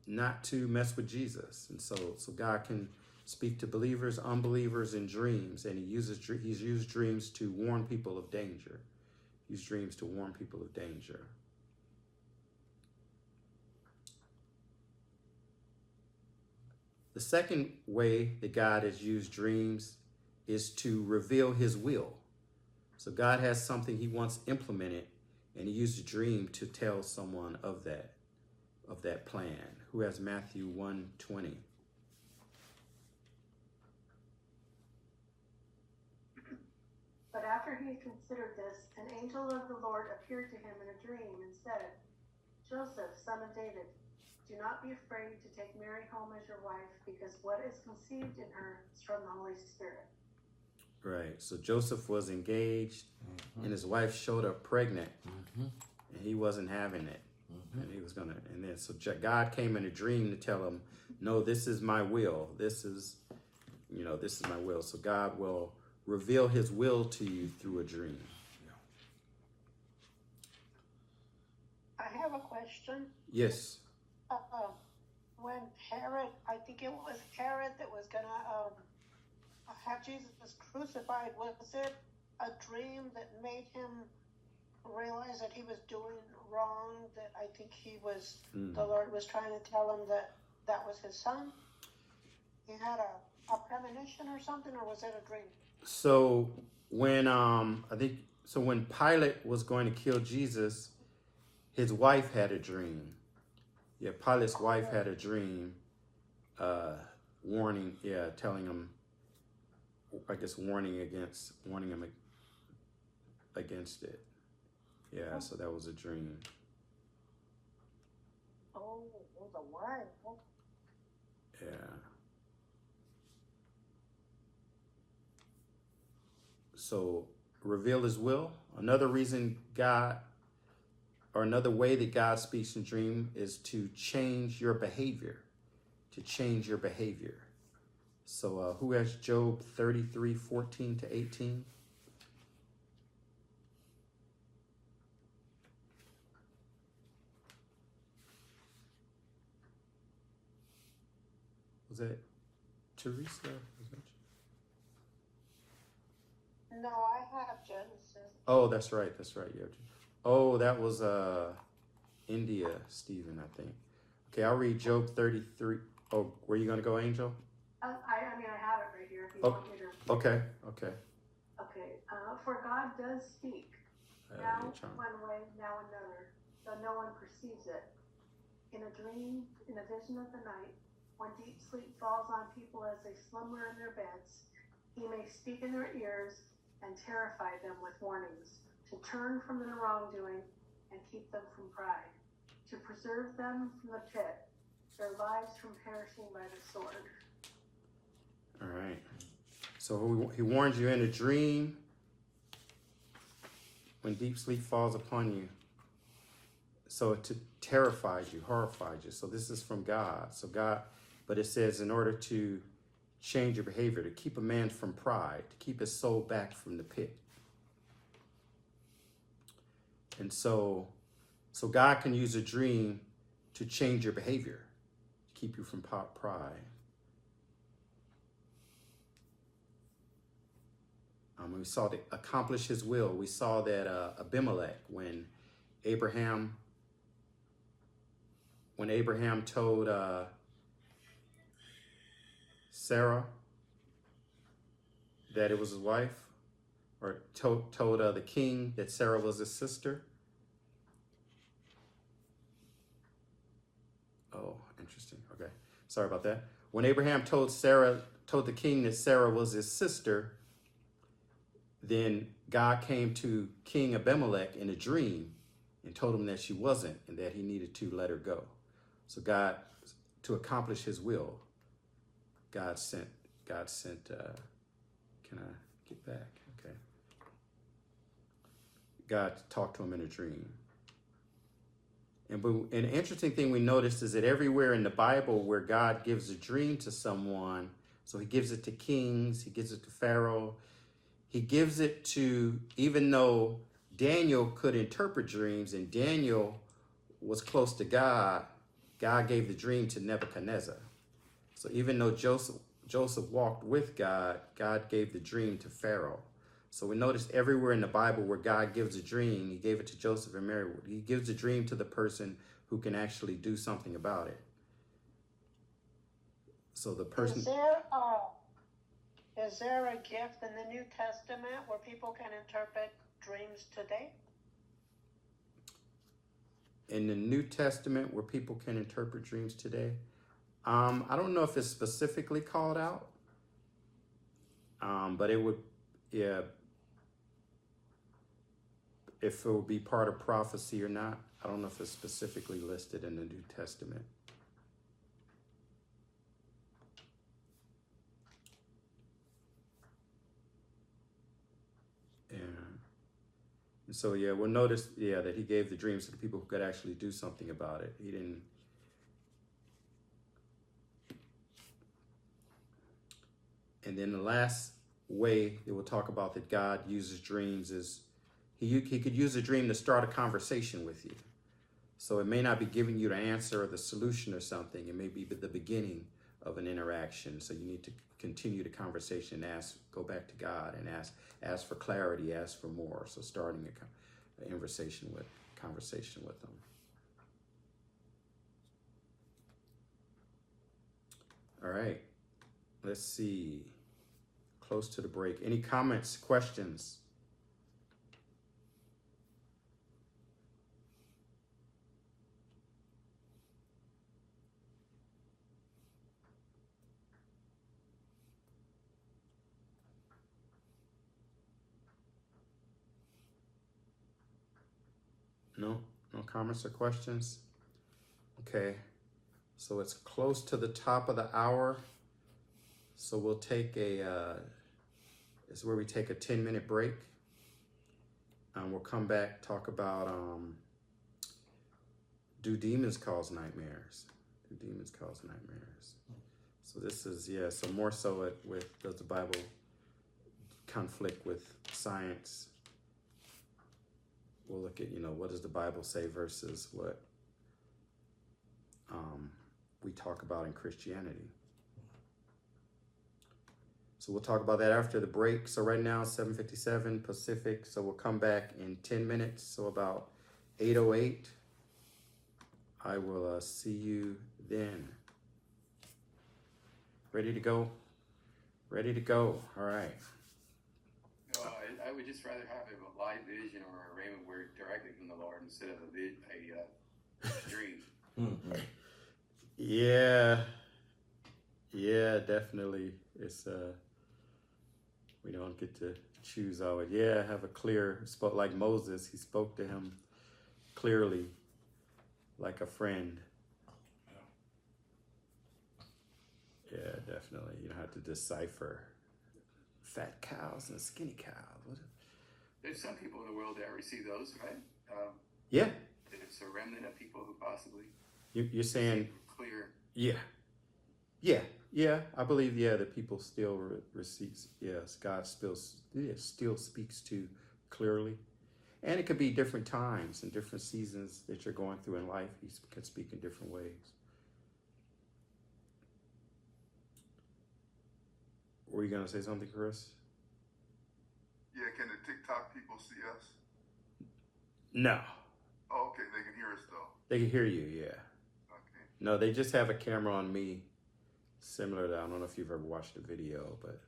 Speaker 1: not to mess with Jesus. And so God can speak to believers, unbelievers in dreams, and he's used dreams to warn people of danger. Use dreams to warn people of danger. The second way that God has used dreams is to reveal his will. So God has something he wants implemented, and he used a dream to tell someone of that plan. Who has Matthew 1:20?
Speaker 2: But after he had considered this, an angel of the Lord appeared to him in a dream and said, Joseph, son of David, do not be afraid to take Mary home as your wife, because what is conceived in her is from the Holy Spirit.
Speaker 1: Right. So Joseph was engaged, and his wife showed up pregnant, and he wasn't having it. And he was so God came in a dream to tell him, no, this is my will. This is my will. So God will reveal his will to you through a dream.
Speaker 2: I have a question.
Speaker 1: Yes.
Speaker 2: When Herod, I think it was Herod that was going to have Jesus crucified, was it a dream that made him realize that he was doing wrong, that I think the Lord was trying to tell him that was his son? He had a premonition or something, or was it a dream?
Speaker 1: So when I think so when Pilate was going to kill Jesus, his wife had a dream. Yeah, Pilate's wife had a dream, warning, telling him, I guess warning him against it. Yeah, so that was a dream.
Speaker 2: Oh, it was a wife. Oh,
Speaker 1: Yeah. So reveal his will. Another reason another way that God speaks in dream is to change your behavior. To change your behavior. So who has Job 33:14-18? Was that Teresa? Was that you?
Speaker 2: no, I have Genesis.
Speaker 1: Oh, that's right. Yeah. Oh, that was India, Stephen, I think. Okay, I'll read Job 33. Oh, where you going to go, Angel?
Speaker 6: I mean, I have it right here if you
Speaker 1: Oh,
Speaker 6: want me to.
Speaker 1: Okay.
Speaker 6: Okay. For God does speak, now one way, now another, though no one perceives it. In a dream, in a vision of the night, when deep sleep falls on people as they slumber in their beds, he may speak in their ears and terrify them with warnings, to turn from their wrongdoing and keep them from pride, to preserve them from the pit, their lives from perishing by the sword.
Speaker 1: All right. So he warns you in a dream when deep sleep falls upon you. So to terrifies you, horrifies you. So this is from God. But it says in order to change your behavior, to keep a man from pride, to keep his soul back from the pit. And so God can use a dream to change your behavior, keep you from pride. We saw to accomplish his will. We saw that Abimelech, when Abraham told Sarah that it was his wife, or told the king that Sarah was his sister. Oh, interesting. Okay, sorry about that. When Abraham told the king that Sarah was his sister, then God came to King Abimelech in a dream and told him that she wasn't and that he needed to let her go. So God, to accomplish his will, God sent, can I get back? Okay. God talked to him in a dream. And an interesting thing we noticed is that everywhere in the Bible where God gives a dream to someone, so he gives it to kings, he gives it to Pharaoh, he gives it to, even though Daniel could interpret dreams and Daniel was close to God, God gave the dream to Nebuchadnezzar. So even though Joseph walked with God, God gave the dream to Pharaoh. So we notice everywhere in the Bible where God gives a dream, he gave it to Joseph and Mary. He gives a dream to the person who can actually do something about it. So the person...
Speaker 2: Is there a gift in the New Testament where people can interpret dreams today?
Speaker 1: In the New Testament where people can interpret dreams today? I don't know if it's specifically called out, but it would, yeah, if it would be part of prophecy or not. I don't know if it's specifically listed in the New Testament. And so, yeah, we'll notice, that he gave the dreams to the people who could actually do something about it. He didn't. And then the last way that we'll talk about that God uses dreams is he could use a dream to start a conversation with you. So it may not be giving you the answer or the solution or something. It may be the beginning of an interaction. So you need to continue the conversation and go back to God and ask for clarity, ask for more. So starting a conversation with them. All right, let's see. close to the break. Any comments, questions? No comments or questions? Okay, so it's close to the top of the hour. So we'll take it's where we take a 10-minute break. And we'll come back, talk about do demons cause nightmares? Do demons cause nightmares? So this is, so more so with does the Bible conflict with science? We'll look at, what does the Bible say versus what we talk about in Christianity. So we'll talk about that after the break. So right now, 7:57 Pacific. So we'll come back in 10 minutes. So about 8:08. I will see you then. Ready to go? Ready to go. All right.
Speaker 7: I would just rather have a live vision or a rhema word directly from the Lord instead of a dream.
Speaker 5: Mm-hmm.
Speaker 1: Yeah, definitely. It's we don't get to choose always. Have a clear spoke like Moses. He spoke to him clearly, like a friend. Yeah, definitely. You don't have to decipher fat cows and skinny cows.
Speaker 7: There's some people in the world that receive those, right?
Speaker 1: Yeah.
Speaker 7: There's a remnant of people who possibly.
Speaker 1: You're saying
Speaker 7: clear.
Speaker 1: Yeah. I believe that people still receive. Yes, God still speaks to clearly, and it could be different times and different seasons that you're going through in life. He can speak in different ways. Were you gonna say something, Chris?
Speaker 3: Yeah, can the TikTok people see us?
Speaker 1: No.
Speaker 3: Oh, okay, they can hear us though.
Speaker 1: They can hear you, yeah.
Speaker 3: Okay.
Speaker 1: No, they just have a camera on me, similar to, I don't know if you've ever watched the video, but.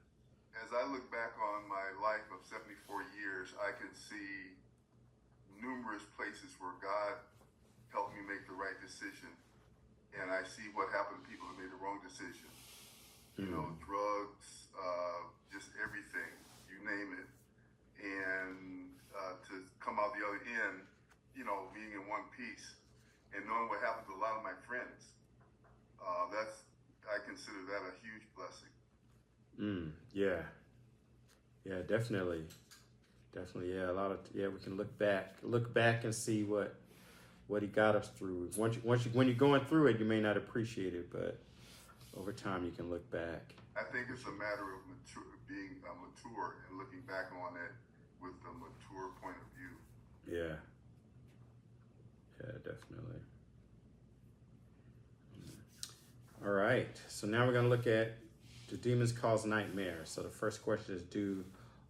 Speaker 3: As I look back on my life of 74 years, I can see numerous places where God helped me make the right decision. And I see what happened to people who made the wrong decision. You know, drugs, just everything, you name it. And to come out the other end, being in one piece and knowing what happened to a lot of my friends, I consider that a huge blessing.
Speaker 1: Yeah, definitely. Yeah, we can look back and see what he got us through. When you're going through it, you may not appreciate it, but over time you can look back.
Speaker 3: I think it's a matter of being mature and looking back on it with a mature point of view.
Speaker 1: Yeah, definitely. All right, so now we're going to look at, do demons cause nightmares? So the first question is, do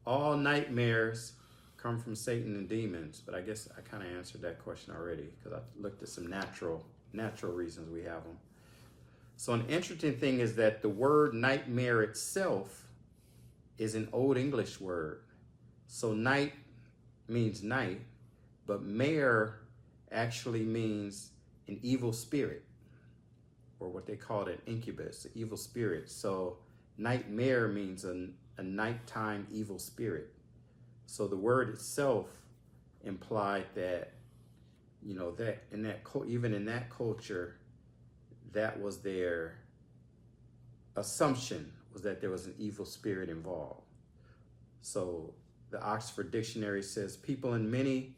Speaker 1: all nightmares come from Satan and demons? But I guess I kind of answered that question already because I looked at some natural reasons we have them. So an interesting thing is that the word nightmare itself is an Old English word. So night means night, but mare actually means an evil spirit, or what they called an incubus, an evil spirit. So nightmare means a nighttime evil spirit. So the word itself implied that, that even in that culture, that was their assumption, was that there was an evil spirit involved. So the Oxford Dictionary says, people in many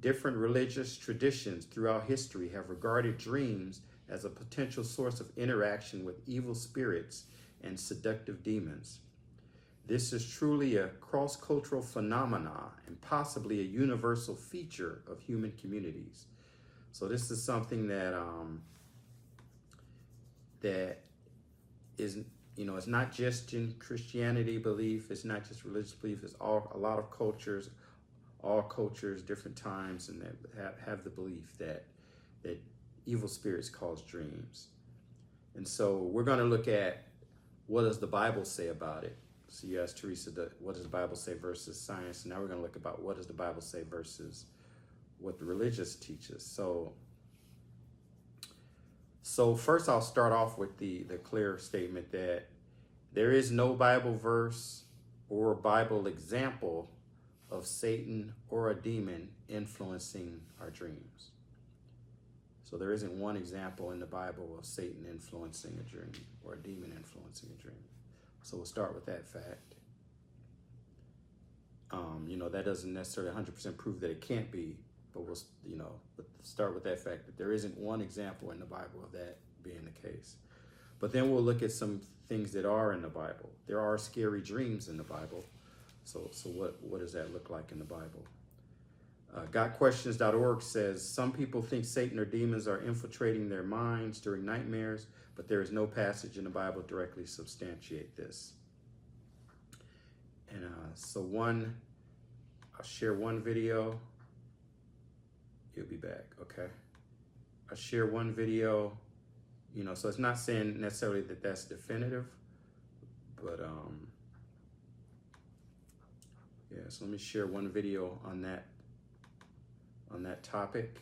Speaker 1: different religious traditions throughout history have regarded dreams as a potential source of interaction with evil spirits and seductive demons. This is truly a cross-cultural phenomenon and possibly a universal feature of human communities. So this is something that is, it's not just in Christianity belief, it's not just religious belief, it's a lot of cultures, all cultures, different times, and that have the belief that evil spirits cause dreams. And so we're going to look at what does the Bible say about it. So you asked Teresa, what does the Bible say versus science? Now we're going to look about what does the Bible say versus what the religious teaches. So first I'll start off with the clear statement that there is no Bible verse or Bible example of Satan or a demon influencing our dreams. So there isn't one example in the Bible of Satan influencing a dream or a demon influencing a dream. So we'll start with that fact. That doesn't necessarily 100% prove that it can't be, but we'll start with that fact that there isn't one example in the Bible of that being the case. But then we'll look at some things that are in the Bible. There are scary dreams in the Bible. So what does that look like in the Bible? GotQuestions.org says, some people think Satan or demons are infiltrating their minds during nightmares, but there is no passage in the Bible directly substantiate this. And I'll share one video. You'll be back, okay? I'll share one video, so it's not saying necessarily that that's definitive, but so let me share one video on that topic.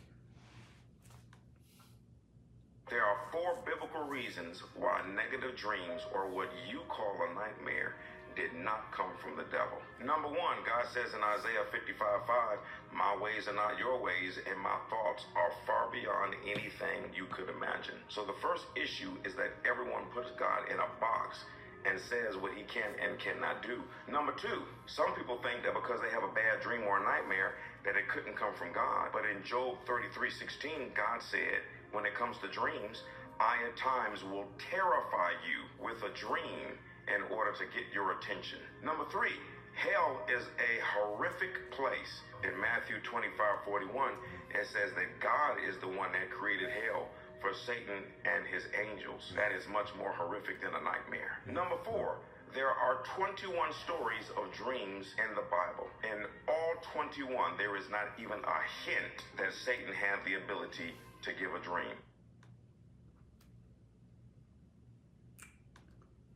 Speaker 8: There are 4 biblical reasons why negative dreams, or what you call a nightmare, did not come from the devil. Number 1, God says in Isaiah 55:5, my ways are not your ways, and my thoughts are far beyond anything you could imagine. So the first issue is that everyone puts God in a box and says what he can and cannot do. Number 2, some people think that because they have a bad dream or a nightmare, that it couldn't come from God. But in Job 33:16, God said, when it comes to dreams, I at times will terrify you with a dream in order to get your attention. Number 3, hell is a horrific place. In Matthew 25:41, it says that God is the one that created hell for Satan and his angels. That is much more horrific than a nightmare. Number 4, there are 21 stories of dreams in the Bible. In all 21, there is not even a hint that Satan had the ability to give a dream.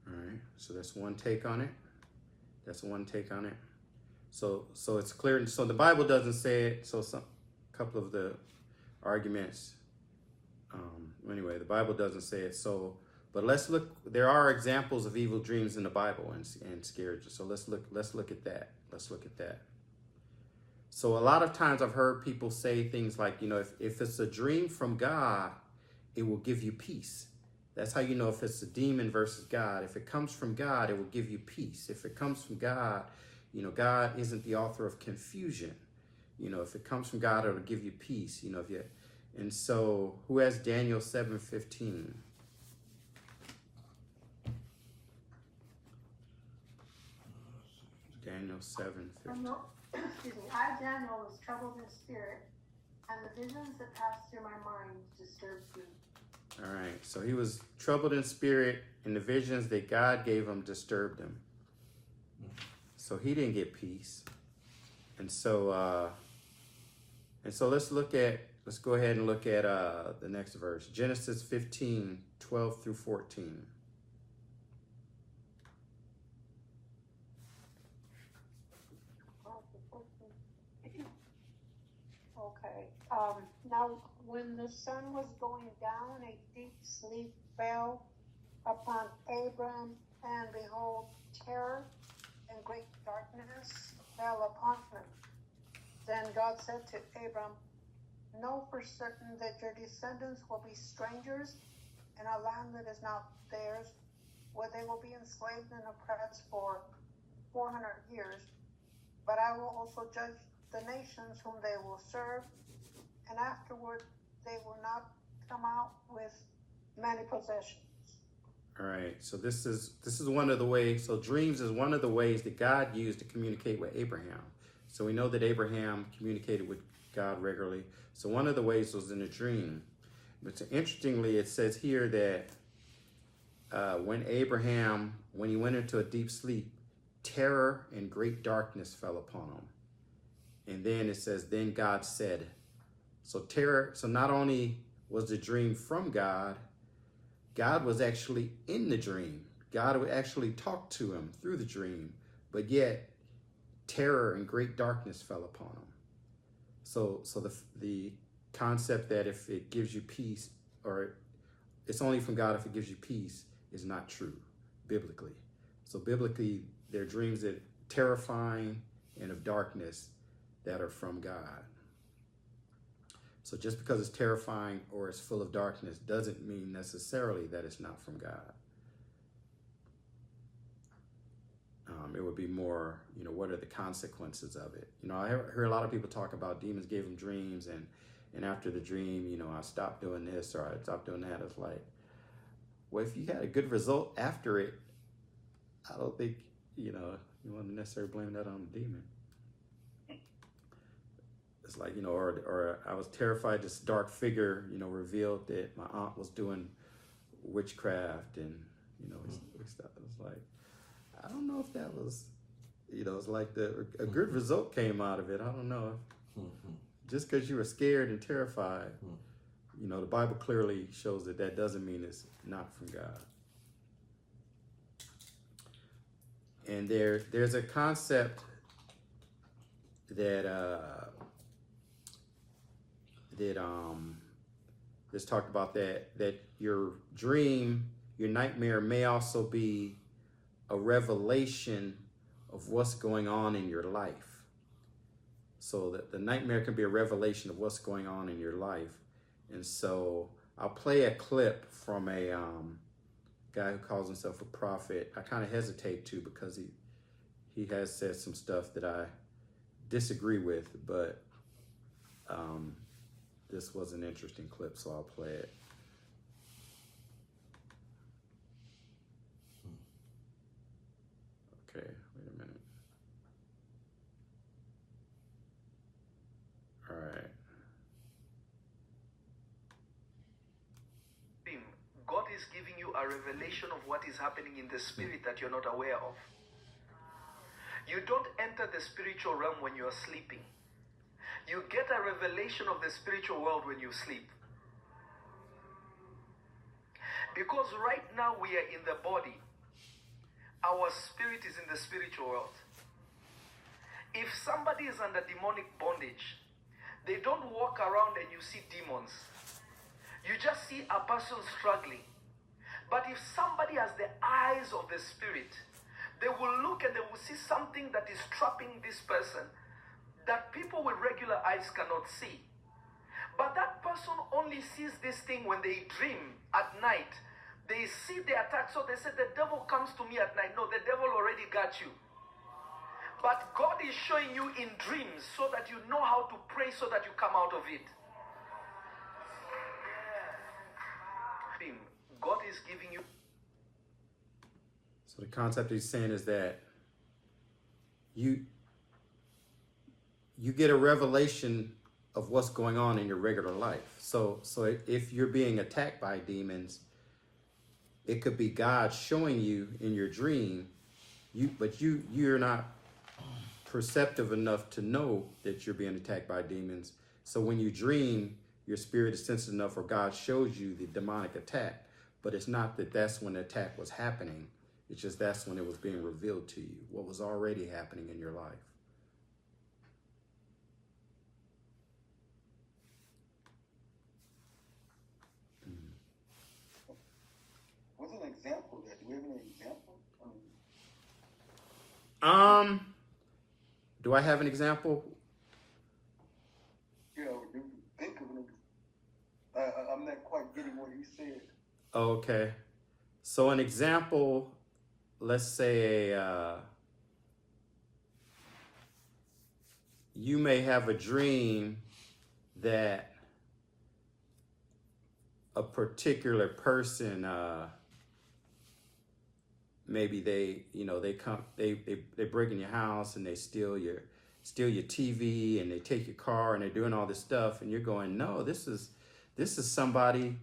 Speaker 1: All right, so that's one take on it. So it's clear. So the Bible doesn't say it. So a couple of the arguments. Anyway, the Bible doesn't say it. So, but let's look. There are examples of evil dreams in the Bible and scary. So let's look at that. So a lot of times I've heard people say things like, if it's a dream from God, it will give you peace. That's how you know if it's a demon versus God. If it comes from God, it will give you peace. If it comes from God, God isn't the author of confusion. If it comes from God, it'll give you peace. And so who has Daniel 7:15? Daniel 7:15.
Speaker 6: Excuse me. I, Daniel, was troubled in spirit, and the visions that passed through my mind disturbed me.
Speaker 1: All right, so he was troubled in spirit, and the visions that God gave him disturbed him. So he didn't get peace. And so let's go ahead and look at the next verse. Genesis 15:12 through 14.
Speaker 2: Okay. Now, when the sun was going down, a deep sleep fell upon Abram, and behold, terror and great darkness fell upon him. Then God said to Abram, know for certain that your descendants will be strangers in a land that is not theirs, where they will be enslaved and oppressed for 400 years. But I will also judge the nations whom they will serve, and afterward they will not come out with many possessions.
Speaker 1: All right, so this is one of the ways. So dreams is one of the ways that God used to communicate with Abraham. So we know that Abraham communicated with God regularly. So one of the ways was in a dream. But interestingly, it says here that when he went into a deep sleep, terror and great darkness fell upon him. And then it says, then God said. So not only was the dream from God, God was actually in the dream. God would actually talk to him through the dream, but yet terror and great darkness fell upon him. So the concept that if it gives you peace, or it's only from God if it gives you peace, is not true biblically. So biblically, there are dreams that are terrifying and of darkness that are from God. So just because it's terrifying or it's full of darkness doesn't mean necessarily that it's not from God. It would be more, what are the consequences of it? I hear a lot of people talk about demons gave them dreams, and after the dream, I stopped doing this or I stopped doing that. It's like, well, if you had a good result after it, I don't think, you want to necessarily blame that on the demon. It's like, or I was terrified this dark figure, revealed that my aunt was doing witchcraft and, stuff. It was like, I don't know if that was, it's like a good result came out of it. I don't know. Just because you were scared and terrified, the Bible clearly shows that doesn't mean it's not from God. And there's a concept that that's talked about that your dream, your nightmare may also be a revelation of what's going on in your life. So that the nightmare can be a revelation of what's going on in your life. And so I'll play a clip from a guy who calls himself a prophet. I kind of hesitate to because he has said some stuff that I disagree with, but this was an interesting clip, so I'll play it. Okay, wait a minute. All right.
Speaker 9: God is giving you a revelation of what is happening in the spirit that you're not aware of. You don't enter the spiritual realm when you're sleeping. You get a revelation of the spiritual world when you sleep. Because right now we are in the body. Our spirit is in the spiritual world. If somebody is under demonic bondage, they don't walk around and you see demons. You just see a person struggling. But if somebody has the eyes of the spirit, they will look and they will see something that is trapping this person that people with regular eyes cannot see. But that person only sees this thing when they dream at night. They see the attack, so they say the devil comes to me at night. No, the devil already got you. But God is showing you in dreams so that you know how to pray so that you come out of it. God is giving you.
Speaker 1: So the concept he's saying is that you get a revelation of what's going on in your regular life. So if you're being attacked by demons, it could be God showing you in your dream, but you're not perceptive enough to know that you're being attacked by demons. So when you dream, your spirit is sensitive enough where God shows you the demonic attack. But it's not that that's when the attack was happening. It's just that's when it was being revealed to you, what was already happening in your life.
Speaker 4: What's an example of that? Do we have an example?
Speaker 1: Do I have an example?
Speaker 4: Yeah, do think of an. I'm not quite getting what he said.
Speaker 1: Okay. So an example, let's say you may have a dream that a particular person, maybe they break in your house and they steal your TV and they take your car and they're doing all this stuff and you're going, no, this is somebody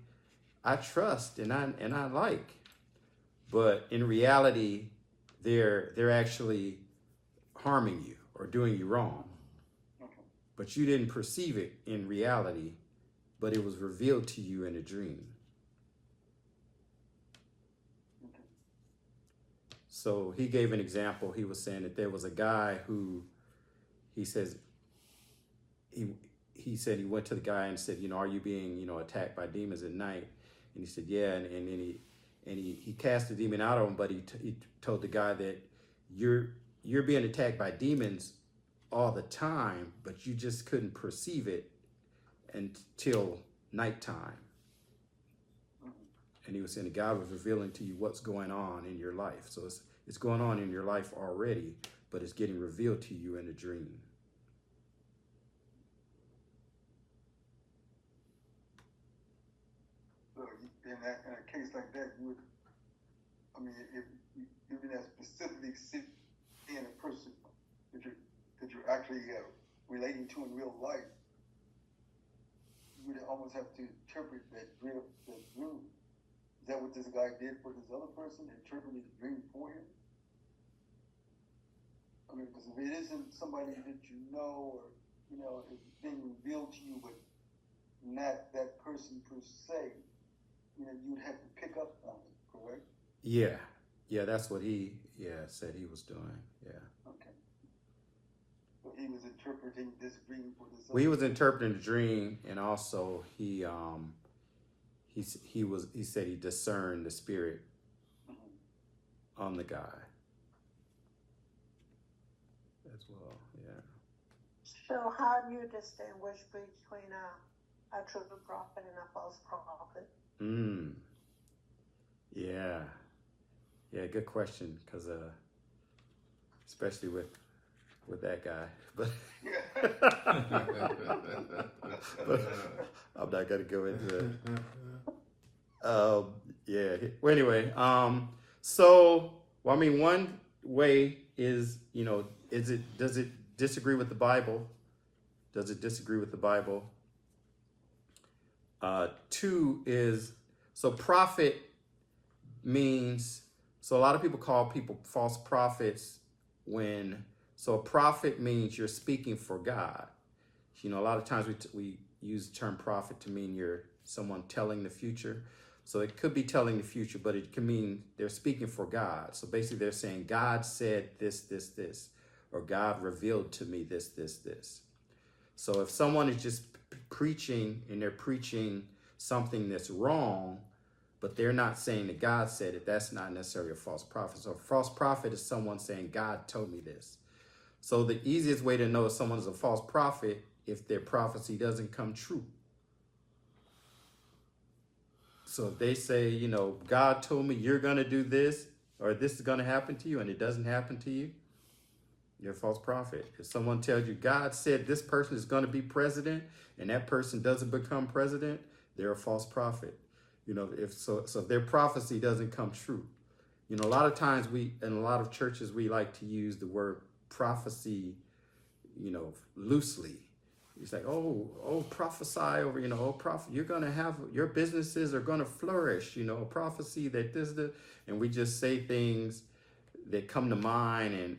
Speaker 1: I trust and I like. But in reality, they're actually harming you or doing you wrong.
Speaker 4: Okay.
Speaker 1: But you didn't perceive it in reality, but it was revealed to you in a dream.
Speaker 4: Okay.
Speaker 1: So he gave an example. He was saying that there was a guy who, he says, he said he went to the guy and said, are you being, attacked by demons at night? And he said, yeah. And then he cast the demon out of him, but he told the guy that you're being attacked by demons all the time, but you just couldn't perceive it until nighttime. And he was saying that God was revealing to you what's going on in your life. So it's going on in your life already, but it's getting revealed to you in a dream.
Speaker 4: So in a case like that, you would, if even as specifically seeing a person that you're actually relating to in real life, you would almost have to interpret that dream. Is that what this guy did for this other person? Interpreted the dream for him? Because if it isn't somebody that you know, or it's being revealed to you, but not that person per se, you'd have to pick up on it, correct?
Speaker 1: Yeah, that's what he said he was doing. Yeah.
Speaker 4: Okay. So he was interpreting this dream for this.
Speaker 1: Well, he was interpreting the dream, and also he said he discerned the spirit on the guy as well. Yeah.
Speaker 2: So how do you distinguish between a true prophet and a false prophet?
Speaker 1: Yeah, good question, because especially with that guy, but I'm not gonna go into it. Well, anyway, one way is, does it disagree with the Bible? Does it disagree with the Bible? Two is, prophet means, a lot of people call people false prophets a prophet means you're speaking for God. A lot of times we use the term prophet to mean you're someone telling the future. So it could be telling the future, but it can mean they're speaking for God. So basically they're saying, God said this, this, this, or God revealed to me this, this, this. So if someone is just preaching and they're preaching something that's wrong, but they're not saying that God said it, that's not necessarily a false prophet. So a false prophet is someone saying, God told me this. So the easiest way to know if someone's a false prophet, if their prophecy doesn't come true. So if they say, God told me you're going to do this, or this is going to happen to you, and it doesn't happen to you, you're a false prophet. If someone tells you God said this person is going to be president, and that person doesn't become president, they're a false prophet. If their prophecy doesn't come true. A lot of times in a lot of churches, we like to use the word prophecy, loosely. It's like, prophesy over, prophet, you're going to have, your businesses are going to flourish, prophecy that this, and we just say things that come to mind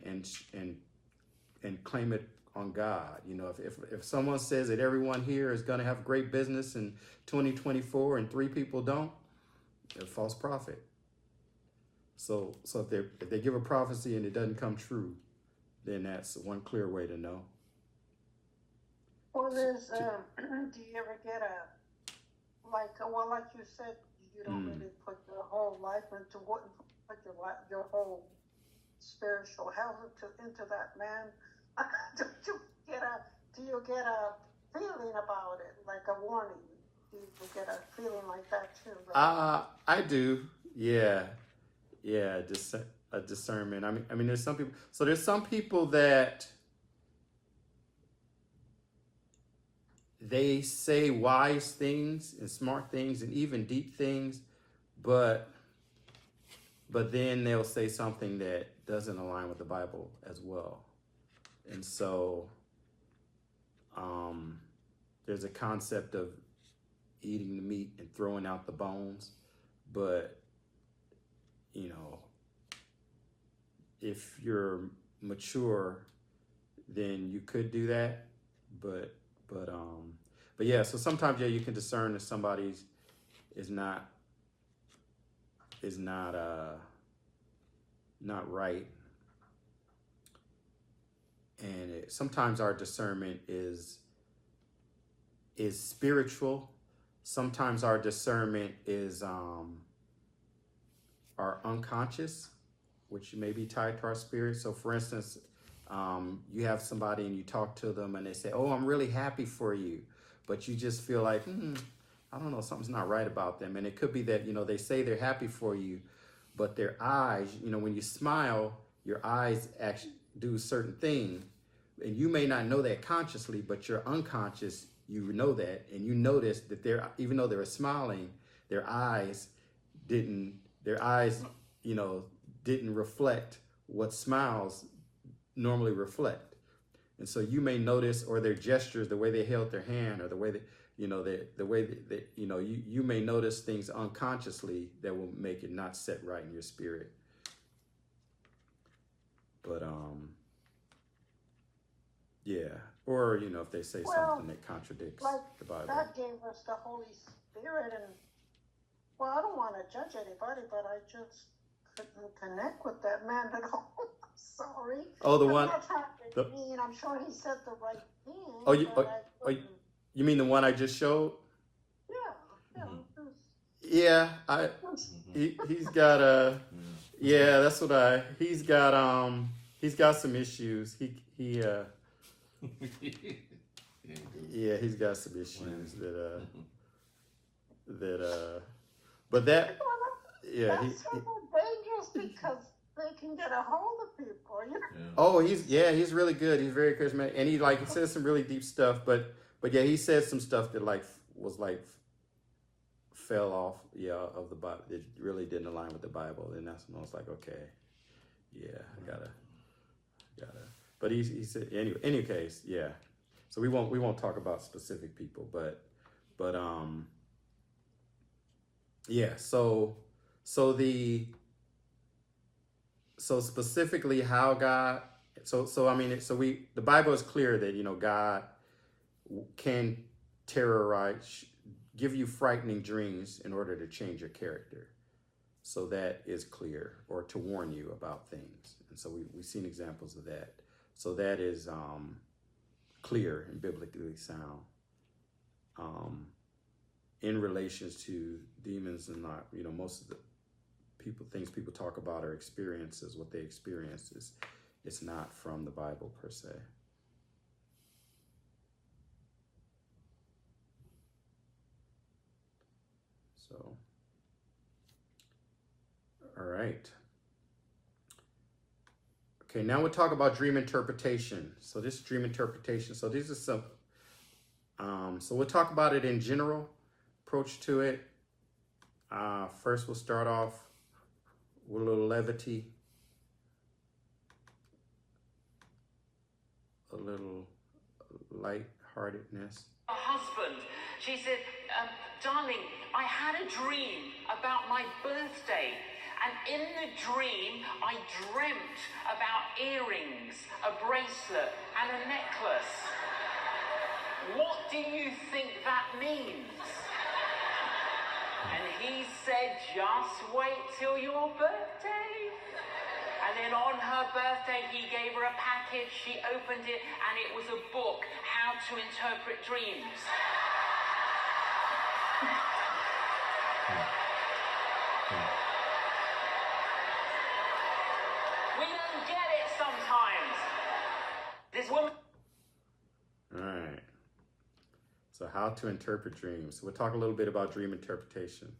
Speaker 1: and claim it on God. If someone says that everyone here is going to have great business in 2024 and 3 people don't, they're a false prophet. So if they give a prophecy and it doesn't come true, then that's one clear way to know.
Speaker 2: Well, do you ever get like you said, you don't really put your whole life into what, put your whole spiritual health into that man. Do you get a feeling about it, like a warning? Do you get a feeling like that too? Right?
Speaker 1: I do. Yeah. A discernment. I mean, there's some people. So there's some people that they say wise things and smart things and even deep things, but then they'll say something that doesn't align with the Bible as well. And so there's a concept of eating the meat and throwing out the bones, but if you're mature, then you could do that, but yeah. So sometimes, you can discern if somebody's is not not right. And sometimes our discernment is spiritual. Sometimes our discernment is our unconscious, which may be tied to our spirit. So for instance, you have somebody and you talk to them and they say, oh, I'm really happy for you. But you just feel like, I don't know, something's not right about them. And it could be that, they say they're happy for you, but their eyes, when you smile, your eyes actually do a certain thing. And you may not know that consciously, but your unconscious, you know that. And you notice that even though they were smiling, their eyes didn't reflect what smiles normally reflect. And so you may notice, or their gestures, the way they held their hand, or the way that, you may notice things unconsciously that will make it not set right in your spirit. But, yeah. Or, if they say something that contradicts the Bible.
Speaker 2: God gave us the Holy Spirit, and, I don't want to judge anybody, but I just couldn't connect with that man at all. I'm sorry.
Speaker 1: Oh,
Speaker 2: I'm not trying to be mean. I'm sure he said the right thing.
Speaker 1: You mean the one I just showed?
Speaker 2: Yeah.
Speaker 1: Yeah, he's got he's got some issues. He's got some issues but that
Speaker 2: that's dangerous because they can get a hold of people.
Speaker 1: Oh, he's really good. He's very charismatic, and he says some really deep stuff. But yeah, he said some stuff that was fell off of the Bible. It really didn't align with the Bible, and that's when I was like, okay, yeah, I gotta. But he said anyway. Any case, yeah. So we won't talk about specific people, but yeah. So specifically how God. The Bible is clear that God can terrorize, give you frightening dreams in order to change your character. So that is clear, or to warn you about things. And so we've seen examples of that. So that is clear and biblically sound in relations to demons, and not, most of the things people talk about are experiences. What they experience it's not from the Bible per se. So, all right. Okay, now we'll talk about dream interpretation. So this is dream interpretation. So these are some, so we'll talk about it in general, approach to it. First, we'll start off with a little levity, a little lightheartedness.
Speaker 10: Her husband, she said, darling, I had a dream about my birthday, and in the dream I dreamt about earrings, a bracelet, and a necklace. What do you think that means? And he said, just wait till your birthday. And then on her birthday, he gave her a package. She opened it, and it was a book, How to Interpret Dreams. We don't get it sometimes. This woman...
Speaker 1: All right. So how to interpret dreams. So we'll talk a little bit about dream interpretation.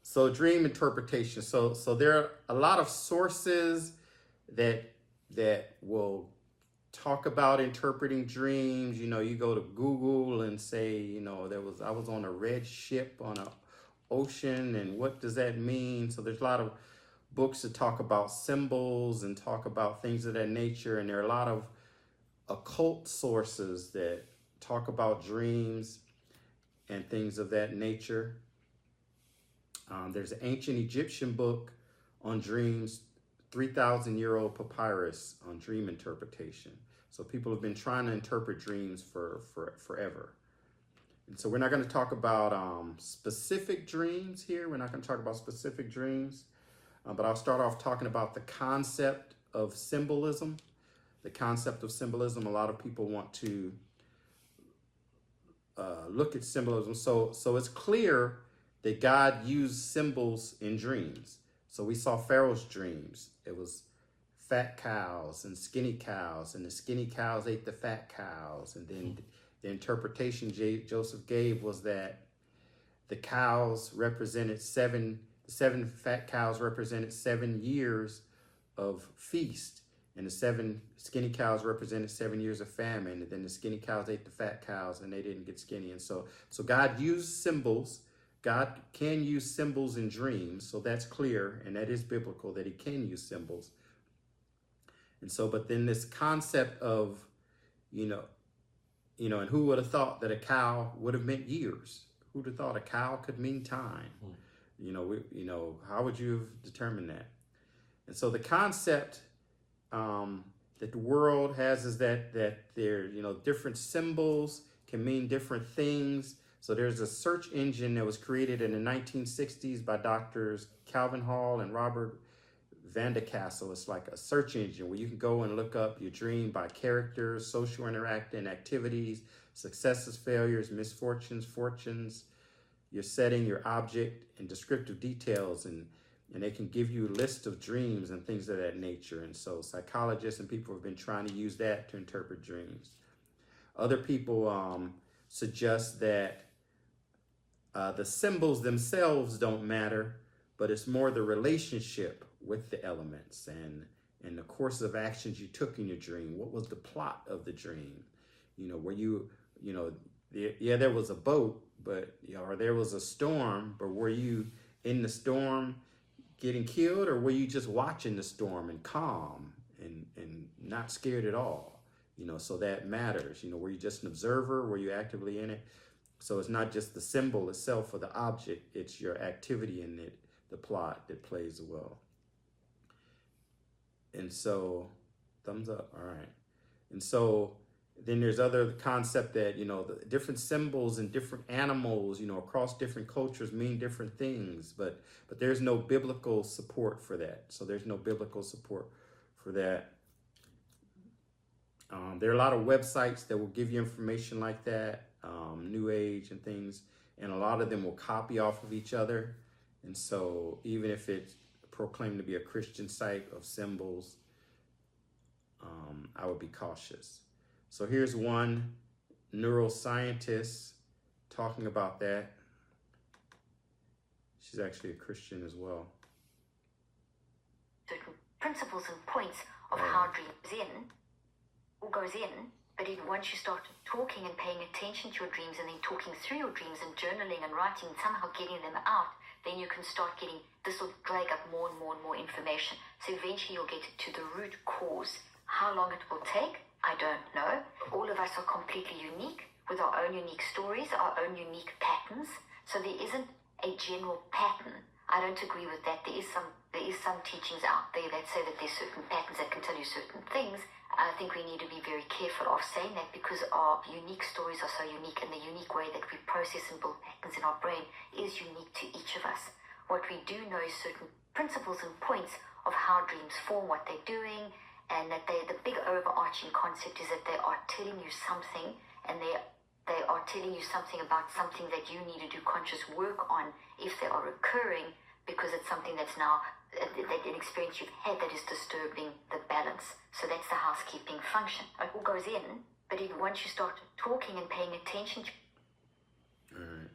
Speaker 1: So dream interpretation. So there are a lot of sources that will talk about interpreting dreams. You go to Google and say, I was on a red ship on an ocean, and what does that mean? So there's a lot of books that talk about symbols and talk about things of that nature, and there are a lot of occult sources that talk about dreams and things of that nature. There's an ancient Egyptian book on dreams, 3,000-year-old papyrus on dream interpretation. So people have been trying to interpret dreams for forever. And so we're not going to talk about specific dreams here. We're not going to talk about specific dreams. but I'll start off talking about the concept of symbolism. The concept of symbolism. A lot of people want to look at symbolism. So it's clear that God used symbols in dreams. So we saw Pharaoh's dreams. It was fat cows and skinny cows, and the skinny cows ate the fat cows. And then the interpretation Joseph gave was that the cows represented seven fat cows represented 7 years of feast, and the 7 skinny cows represented 7 years of famine. And then the skinny cows ate the fat cows, and they didn't get skinny. And so God used symbols. God can use symbols in dreams, so that's clear, and that is biblical that he can use symbols. And so, but then this concept of, and who would have thought that a cow would have meant years? Who'd have thought a cow could mean time? How would you have determined that? And so the concept that the world has is that there, different symbols can mean different things. So there's a search engine that was created in the 1960s by doctors Calvin Hall and Robert Vandecastle. It's like a search engine where you can go and look up your dream by characters, social interacting activities, successes, failures, misfortunes, fortunes, your setting, your object, and descriptive details. And they can give you a list of dreams and things of that nature. And so psychologists and people have been trying to use that to interpret dreams. Other people suggest that the symbols themselves don't matter, but it's more the relationship with the elements and the course of actions you took in your dream. What was the plot of the dream? Were you, there was a boat, but, or there was a storm, but were you in the storm getting killed, or were you just watching the storm and calm and not scared at all? So that matters. Were you just an observer? Were you actively in it? So it's not just the symbol itself or the object, it's your activity in it, the plot that plays well. And so, thumbs up, all right. And so then there's other concept that, the different symbols and different animals, across different cultures mean different things, but there's no biblical support for that. So there's no biblical support for that. There are a lot of websites that will give you information like that, New Age and things, and a lot of them will copy off of each other. And so even if it's proclaimed to be a Christian site of symbols, I would be cautious. So here's one neuroscientist talking about that. She's actually a Christian as well.
Speaker 11: Certain principles and points of how dreams goes in, but even once you start talking and paying attention to your dreams and then talking through your dreams and journaling and writing and somehow getting them out, then you can start getting, this will drag up more and more and more information. So eventually you'll get to the root cause. How long it will take, I don't know. All of us are completely unique with our own unique stories, our own unique patterns. So there isn't a general pattern. I don't agree with that. There is some teachings out there that say that there's certain patterns that can tell you certain things. I think we need to be very careful of saying that because our unique stories are so unique, and the unique way that we process and build patterns in our brain is unique to each of us. What we do know is certain principles and points of how dreams form, what they're doing, and that the big overarching concept is that they are telling you something, and they are telling you something about something that you need to do conscious work on if they are recurring, because it's something that's now that an experience you've had that is disturbing the balance. So that's the housekeeping function. It all goes in, but even once you start talking and paying attention to...
Speaker 1: All right.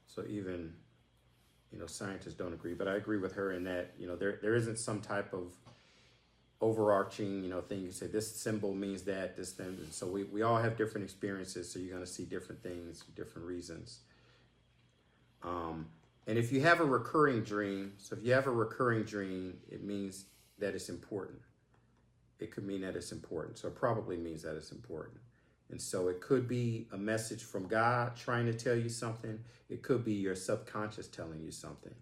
Speaker 1: So even, scientists don't agree, but I agree with her in that, there isn't some type of overarching, thing. You say this symbol means that, this thing. So we all have different experiences, so you're going to see different things, different reasons. And if you have a recurring dream, it means that it's important. It could mean that it's important. So it probably means that it's important. And so it could be a message from God trying to tell you something. It could be your subconscious telling you something.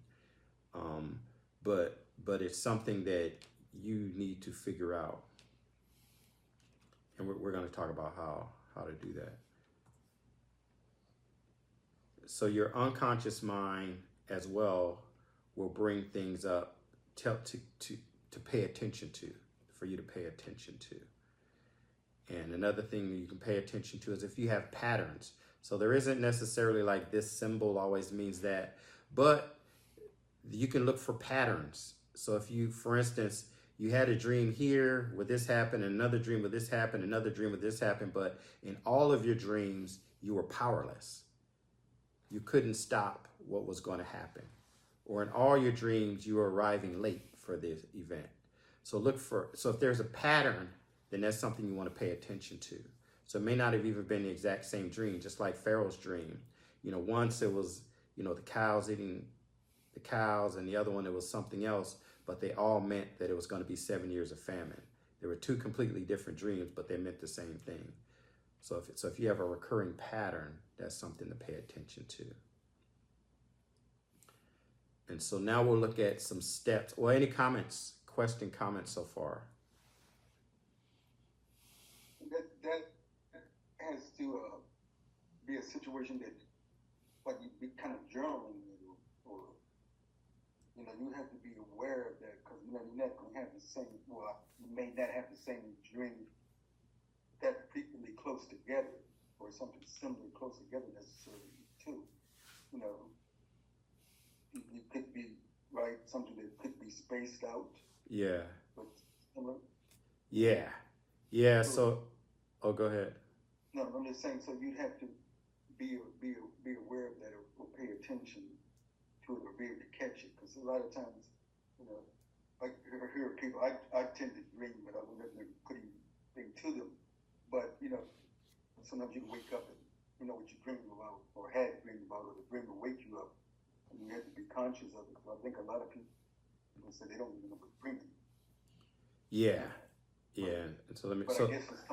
Speaker 1: But it's something that you need to figure out. And we're going to talk about how to do that. So your unconscious mind as well will bring things up to pay attention to, for you to pay attention to. And another thing you can pay attention to is if you have patterns. So there isn't necessarily like this symbol always means that, but you can look for patterns. So if you, for instance, you had a dream here where this happened, another dream where this happened, another dream where this happened, but in all of your dreams, you were powerless. You couldn't stop what was going to happen. Or in all your dreams, you were arriving late for this event. So if there's a pattern, then that's something you want to pay attention to. So it may not have even been the exact same dream, just like Pharaoh's dream. Once it was, the cows eating the cows, and the other one it was something else, but they all meant that it was going to be 7 years of famine. There were two completely different dreams, but they meant the same thing. So if you have a recurring pattern, that's something to pay attention to. And so now we'll look at some steps. Well, any comments so far?
Speaker 4: That has to be a situation that, like, you be kind of journaling, or you have to be aware of that, because you're not going to have the same. Well, you may not have the same dream that frequently close together, or something similar close together necessarily too. It could be something that could be spaced out.
Speaker 1: Yeah.
Speaker 4: But similar.
Speaker 1: Yeah. So, go ahead.
Speaker 4: No, I'm just saying. So you'd have to be aware of that, or pay attention to it, or be able to catch it. Because a lot of times, I hear people. I tend to dream, but I would never put anything to them. But sometimes you can wake up and what you dreamed about, or had dreamed about, or the dream will wake you up, and you have to be conscious of it. So I think a lot of people say they don't even know what's dreaming.
Speaker 1: Yeah. And so let me.
Speaker 4: But I guess it's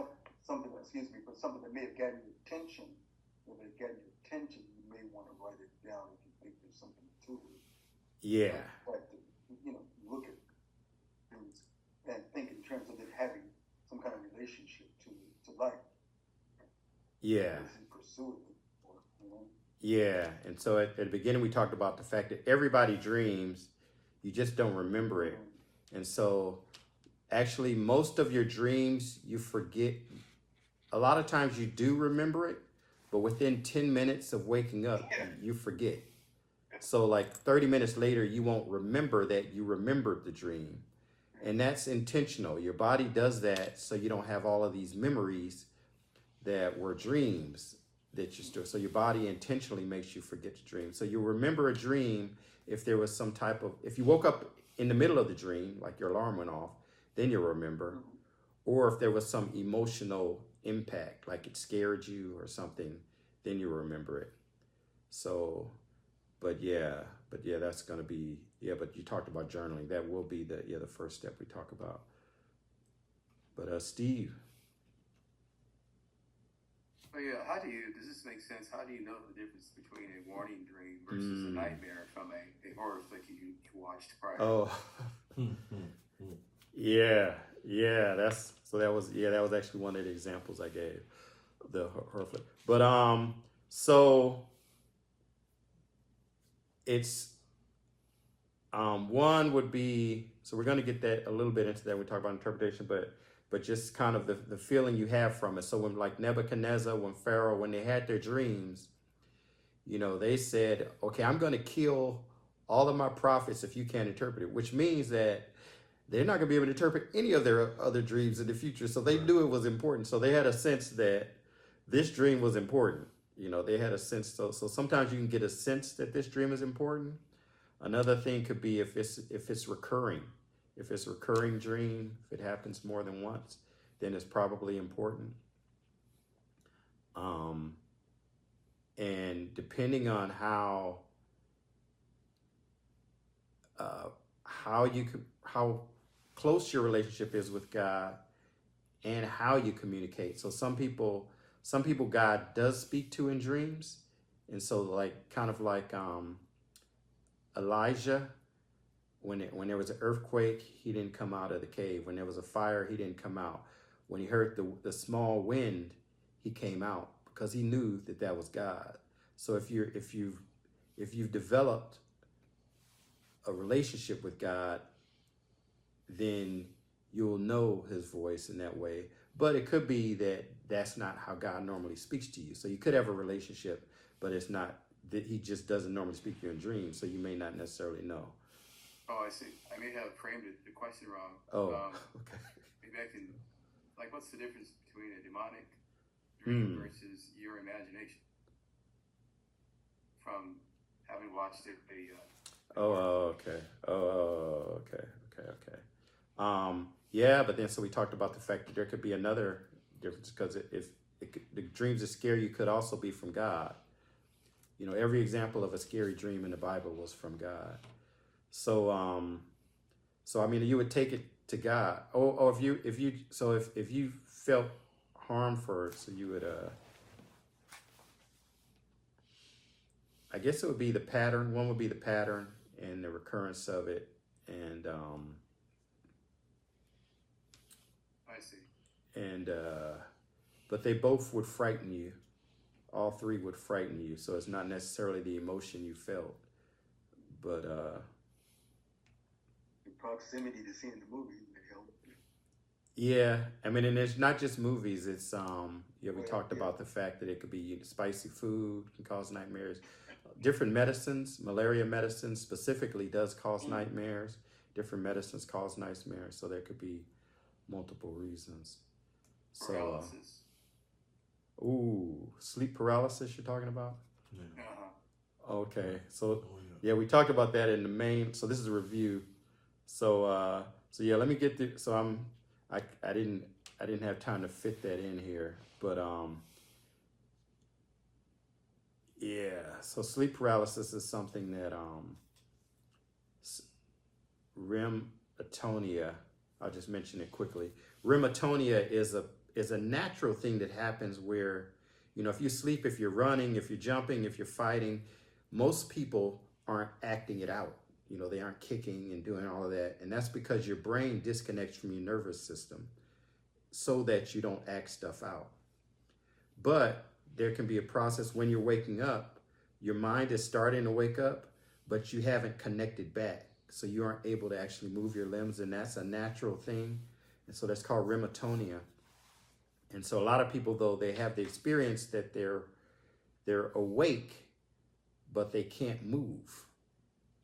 Speaker 4: something. Excuse me, but something that may have gotten your attention. When it got your attention, you may want to write it down if you think there's something to it.
Speaker 1: Yeah.
Speaker 4: Like look at things and think in terms of it having some kind of relationship to life.
Speaker 1: Yeah.
Speaker 4: Pursue it.
Speaker 1: Yeah. And so at the beginning, we talked about the fact that everybody dreams, you just don't remember it. And so actually, most of your dreams, you forget. A lot of times you do remember it, but within 10 minutes of waking up, you forget. So like 30 minutes later, you won't remember that you remembered the dream. And that's intentional. Your body does that so you don't have all of these memories that were dreams that you store. So your body intentionally makes you forget the dream. So you remember a dream if there was some type of, if you woke up in the middle of the dream, like your alarm went off, then you'll remember. Or if there was some emotional impact, like it scared you or something, then you'll remember it. So, but yeah, that's going to be, but you talked about journaling. That will be the first step we talk about. But Steve.
Speaker 7: Oh yeah, does this make sense? How do you know the difference between a warning dream versus a nightmare from a horror flick you watched prior?
Speaker 1: Oh, yeah, that was actually one of the examples I gave, the horror flick. But so it's one would be, so we're going to get that a little bit into that. We talk about interpretation, but just kind of the feeling you have from it. So when like Nebuchadnezzar, when Pharaoh, when they had their dreams, they said, okay, I'm going to kill all of my prophets if you can't interpret it, which means that they're not going to be able to interpret any of their other dreams in the future. So they knew it was important. So they had a sense that this dream was important. They had a sense. So sometimes you can get a sense that this dream is important. Another thing could be if it's recurring. If it's a recurring dream, if it happens more than once, then it's probably important. And depending on how close your relationship is with God and how you communicate. So some people God does speak to in dreams. And so kind of like Elijah, when there was an earthquake, he didn't come out of the cave. When there was a fire, he didn't come out. When he heard the small wind, he came out because he knew that was God. So if you've developed a relationship with God, then you'll know his voice in that way. But it could be that that's not how God normally speaks to you. So you could have a relationship, but it's not that he just doesn't normally speak to you in dreams. So you may not necessarily know.
Speaker 7: Oh, I see. I may have framed the question wrong.
Speaker 1: Okay.
Speaker 7: Maybe I can, like, what's the difference between a demonic dream versus your imagination? From having watched it,
Speaker 1: Okay. Yeah, but then so we talked about the fact that there could be another difference, because if the dreams that scare you could also be from God. You know, every example of a scary dream in the Bible was from God. So I mean, you would take it to God. Or if you felt harm first, so you would I guess it would be the pattern. One would be the pattern and the recurrence of it, and
Speaker 7: I see.
Speaker 1: And but they both would frighten you. All three would frighten you. So it's not necessarily the emotion you felt, but
Speaker 4: the proximity to seeing the movie may help.
Speaker 1: Yeah, I mean, and it's not just movies. It's we talked about the fact that it could be spicy food can cause nightmares. Different medicines, malaria medicine specifically does cause nightmares. Different medicines cause nightmares, so there could be multiple reasons.
Speaker 7: Paralysis.
Speaker 1: Sleep paralysis you're talking about?
Speaker 7: Yeah.
Speaker 1: Okay, so yeah, we talked about that in the main. So this is a review. So yeah, let me get through. So I didn't have time to fit that in here, but yeah. So sleep paralysis is something that REM atonia. I'll just mention it quickly. REM atonia is a natural thing that happens where, you know, if you sleep, if you're running, if you're jumping, if you're fighting, most people aren't acting it out. You know, they aren't kicking and doing all of that. And that's because your brain disconnects from your nervous system so that you don't act stuff out. But there can be a process when you're waking up, your mind is starting to wake up, but you haven't connected back. So you aren't able to actually move your limbs, and that's a natural thing. And so that's called REM atonia. And so a lot of people, though, they have the experience that they're awake, but they can't move.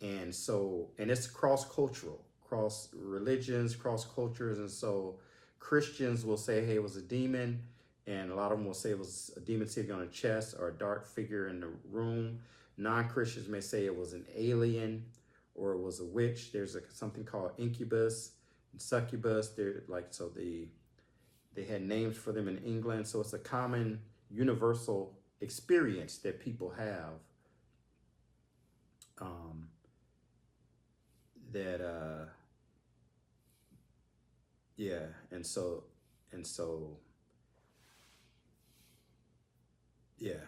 Speaker 1: And so, and it's cross-cultural, cross religions, cross cultures. And so Christians will say, hey, it was a demon. And a lot of them will say it was a demon sitting on a chest or a dark figure in the room. Non-Christians may say it was an alien or it was a witch. There's something called incubus and succubus. They had names for them in England. So it's a common universal experience that people have.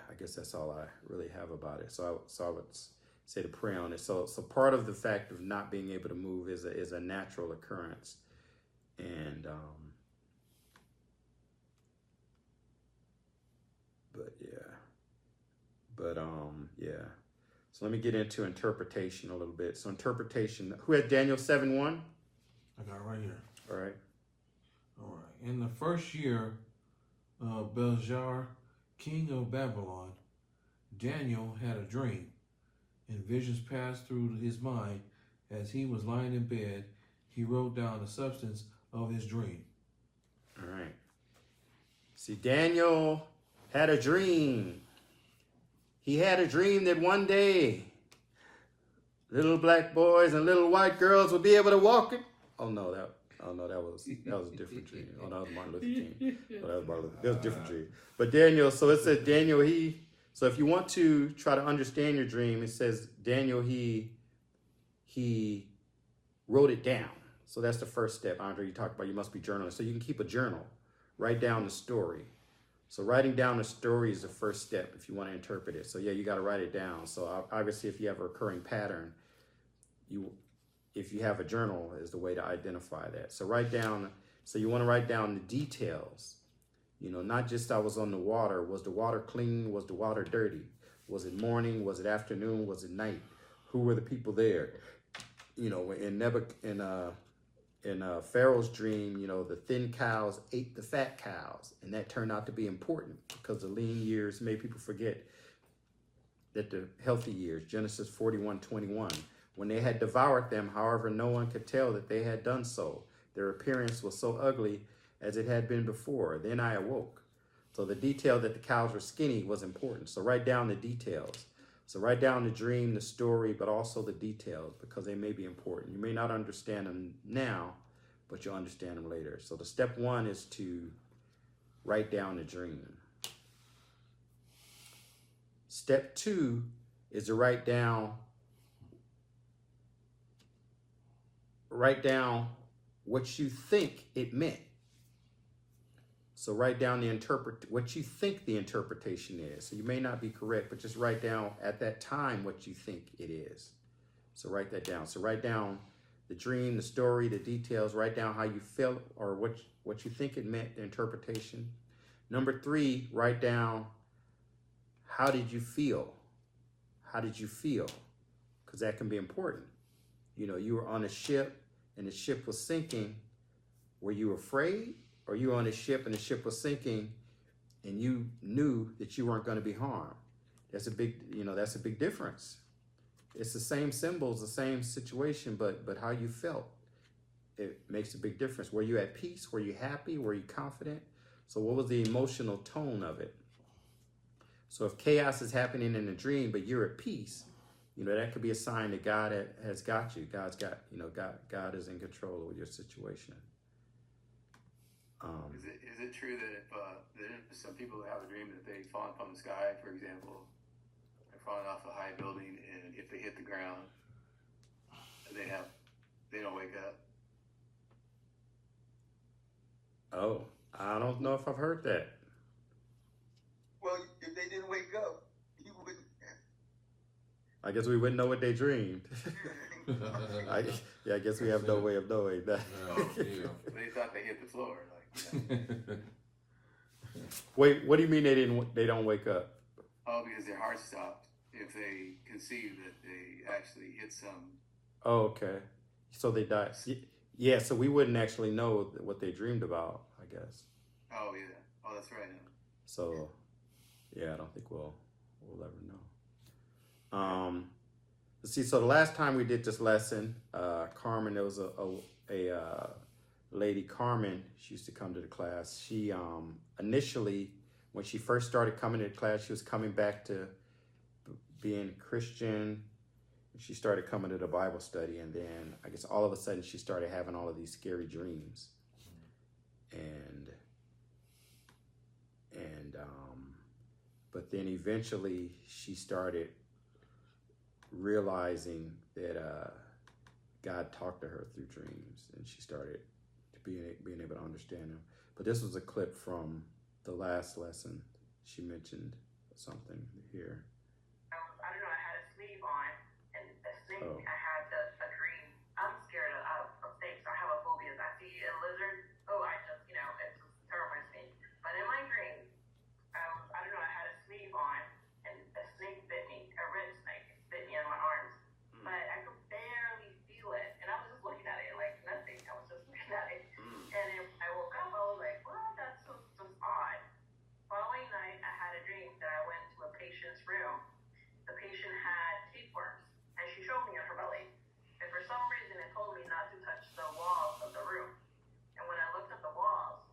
Speaker 1: I guess that's all I really have about it. So I would say to pray on it. So part of the fact of not being able to move is a natural occurrence. And So let me get into interpretation a little bit. So interpretation, who had Daniel 7:1?
Speaker 5: I got it right here.
Speaker 1: All right.
Speaker 5: In the first year of Belshazzar, king of Babylon, Daniel had a dream, and visions passed through his mind. As he was lying in bed, he wrote down the substance of his dream.
Speaker 1: All right. See, Daniel had a dream. He had a dream that one day little black boys and little white girls would be able to walk it. That was a different dream. That was Martin Luther King. That was a different dream. But Daniel, so it said Daniel, so if you want to try to understand your dream, it says Daniel, he wrote it down. So that's the first step, Andre, you talked about. You must be journaling. So you can keep a journal. Write down the story. So writing down the story is the first step if you want to interpret it. So yeah, you got to write it down. So obviously if you have a recurring pattern, if you have a journal is the way to identify that. So you want to write down the details. You know, not just I was on the water. Was the water clean? Was the water dirty? Was it morning? Was it afternoon? Was it night? Who were the people there? You know, in in Pharaoh's dream, you know, the thin cows ate the fat cows, and that turned out to be important because the lean years made people forget that the healthy years, Genesis 41:21, when they had devoured them, however, no one could tell that they had done so. Their appearance was so ugly as it had been before. Then I awoke. So the detail that the cows were skinny was important. So write down the details. So write down the dream, the story, but also the details because they may be important. You may not understand them now, but you'll understand them later. So the step one is to write down the dream. Step two is to write down what you think it meant. So write down what you think the interpretation is. So you may not be correct, but just write down at that time what you think it is. So write that down. So write down the dream, the story, the details. Write down how you felt or what you think it meant, the interpretation. Number three, write down how did you feel? How did you feel? Because that can be important. You know, you were on a ship and the ship was sinking. Were you afraid? Or you were on a ship and the ship was sinking and you knew that you weren't going to be harmed? That's a big difference. It's the same symbols, the same situation, but how you felt, it makes a big difference. Were you at peace? Were you happy? Were you confident? So what was the emotional tone of it? So if chaos is happening in a dream, but you're at peace, you know, that could be a sign that God has got you. God is in control of your situation.
Speaker 7: Is it true that if there's some people that have a dream that they've fallen from the sky, for example, they're falling off a high building, and if they hit the ground, they don't wake up?
Speaker 1: Oh, I don't know if I've heard that.
Speaker 4: Well, if they didn't wake up, you wouldn't.
Speaker 1: I guess we wouldn't know what they dreamed. I guess we have no way of knowing that.
Speaker 7: They thought they hit the floor.
Speaker 1: Wait, what do you mean they don't wake up?
Speaker 7: Oh, because their heart stopped. If they conceive that they actually hit some.
Speaker 1: Oh, okay. So they died. Yeah, so we wouldn't actually know what they dreamed about, I guess.
Speaker 7: Oh, yeah. Oh, that's right.
Speaker 1: So, yeah, I don't think we'll ever know. Let's see. So the last time we did this lesson, Carmen, there was a lady, Carmen. She used to come to the class. She initially, when she first started coming to the class, she was coming back to being Christian. She started coming to the Bible study, and then I guess all of a sudden she started having all of these scary dreams, but then eventually she started realizing that God talked to her through dreams, and she started being able to understand them. But this was a clip from the last lesson. She mentioned something here.
Speaker 12: I don't know, I had a sleeve on, and a snake,
Speaker 1: Oh.
Speaker 12: I had a dream. I'm scared of snakes. I have a phobia. I see a lizard, it just terrifies me. But in my dream, I don't know, I had a sleeve on, and a snake bit me, a red snake bit me in my arms. But I could barely feel it, and I was just looking at it like nothing. I was just looking at it. And then I woke up, I was like, well, that's just odd. Following night, I had a dream that I went to a patient's room. The patient had tapeworms, and she showed me on her belly. And for some reason, it told me not to touch the walls of the room. And when I looked at the walls,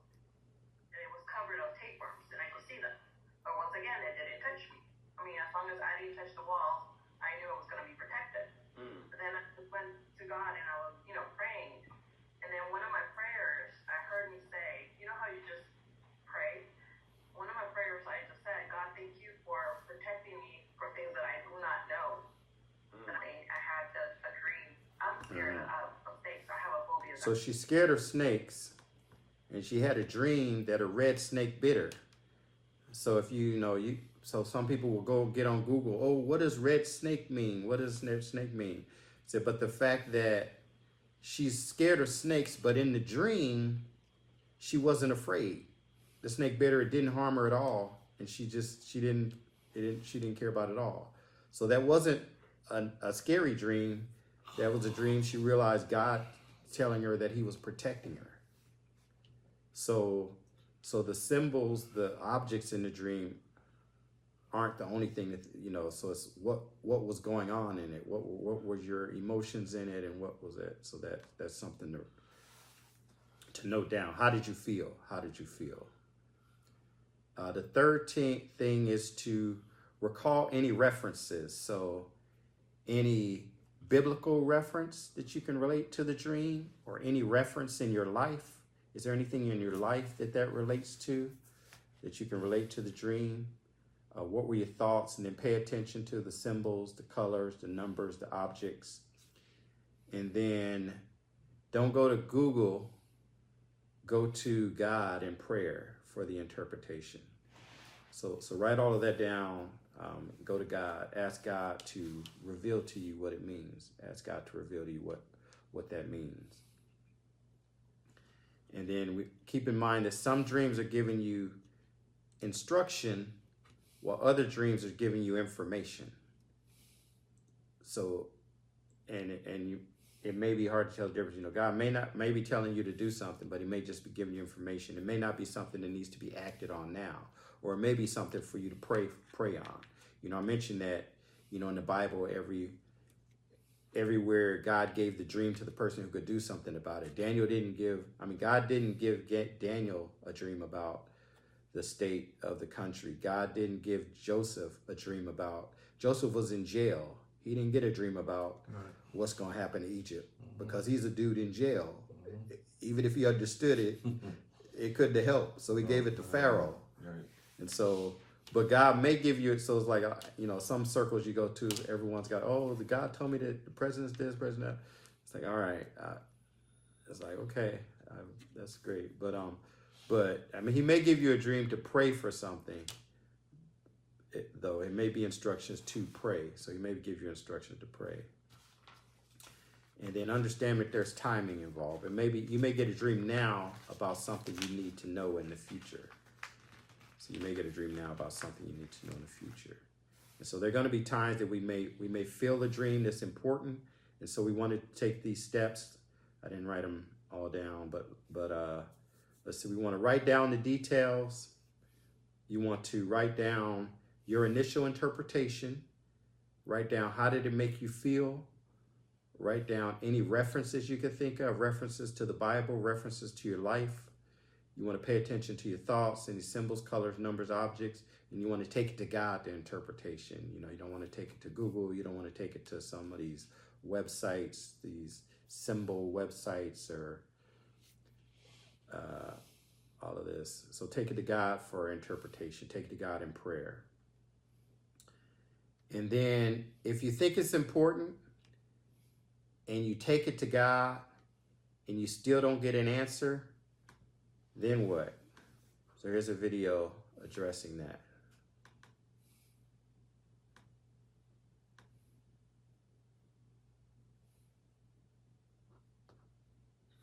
Speaker 12: and it was covered of tapeworms, and I could see them. But once again, it didn't touch me. I mean, as long as I didn't touch the walls, I knew it was going to be protected. But then I just went to God, and I was, praying. And then one of my prayers, I heard me say, you know how you just pray? One of my prayers, I just said, God, thank you for protecting me for things that I do not know. I had a dream. I'm scared of snakes. I have a phobia.
Speaker 1: So she's scared of snakes, and she had a dream that a red snake bit her. So if so some people will go get on Google, oh, what does red snake mean? What does red snake mean? So, but the fact that she's scared of snakes, but in the dream, she wasn't afraid. The snake bit her, it didn't harm her at all, and she didn't care about it at all. So that wasn't a scary dream. That was a dream she realized God telling her that he was protecting her. So the symbols, the objects in the dream aren't the only thing that, so it's what was going on in it, what were your emotions in it, and what was it. So that's something to note down. How did you feel? The third thing is to recall any references. So any biblical reference that you can relate to the dream, or any reference in your life. Is there anything in your life that relates to, that you can relate to the dream? What were your thoughts? And then pay attention to the symbols, the colors, the numbers, the objects. And then don't go to Google. Go to God in prayer for the interpretation. So write all of that down. Go to God. Ask God to reveal to you what it means. Ask God to reveal to you what that means. And then keep in mind that some dreams are giving you instruction, while other dreams are giving you information. So, it may be hard to tell the difference. God may be telling you to do something, but he may just be giving you information. It may not be something that needs to be acted on now, or it may be something for you to pray on. I mentioned that, in the Bible, everywhere God gave the dream to the person who could do something about it. God didn't give Daniel a dream about the state of the country. God didn't give Joseph a dream about, Joseph was in jail. He didn't get a dream about what's going to happen to Egypt, because he's a dude in jail. Even if he understood it, it couldn't have helped. So he gave it to Pharaoh. And so, but God may give you, so it's like, some circles you go to, everyone's got, the God told me that the president's this, president that. It's like, all right. It's like, okay, that's great. But he may give you a dream to pray for something, though it may be instructions to pray. So he may give you instructions to pray. And then understand that there's timing involved. And maybe you may get a dream now about something you need to know in the future. So you may get a dream now about something you need to know in the future. And so there are going to be times that we may feel the dream that's important. And so we want to take these steps. I didn't write them all down, but let's see, we want to write down the details. You want to write down your initial interpretation. Write down, how did it make you feel? Write down any references you can think of, references to the Bible, references to your life. You want to pay attention to your thoughts, any symbols, colors, numbers, objects, and you want to take it to God, the interpretation. You don't want to take it to Google. You don't want to take it to some of these websites, these symbol websites, or all of this. So take it to God for interpretation. Take it to God in prayer. And then if you think it's important and you take it to God and you still don't get an answer, then what? So here's a video addressing that.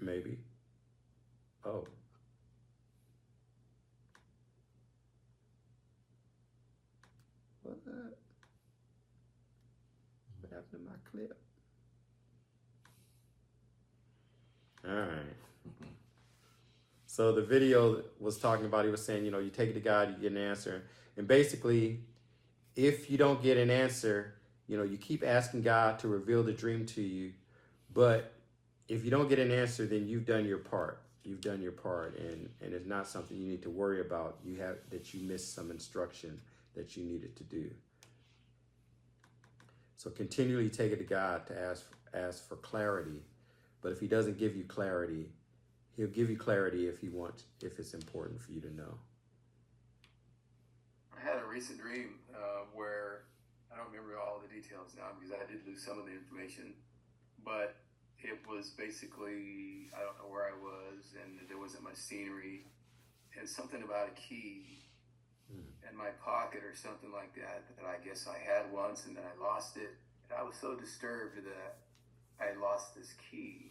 Speaker 1: Maybe. Oh. What happened to my clip? All right. So the video was talking about, he was saying, you take it to God, you get an answer. And basically, if you don't get an answer, you keep asking God to reveal the dream to you. But if you don't get an answer, then you've done your part. You've done your part, and it's not something you need to worry about. You missed some instruction that you needed to do. So continually take it to God to ask for clarity. But if he doesn't give you clarity, he'll give you clarity if it's important for you to know.
Speaker 7: I had a recent dream where I don't remember all the details now because I did lose some of the information, but it was basically, I don't know where I was, and there wasn't much scenery, and something about a key in my pocket or something like that I guess I had once, and then I lost it. And I was so disturbed that I lost this key.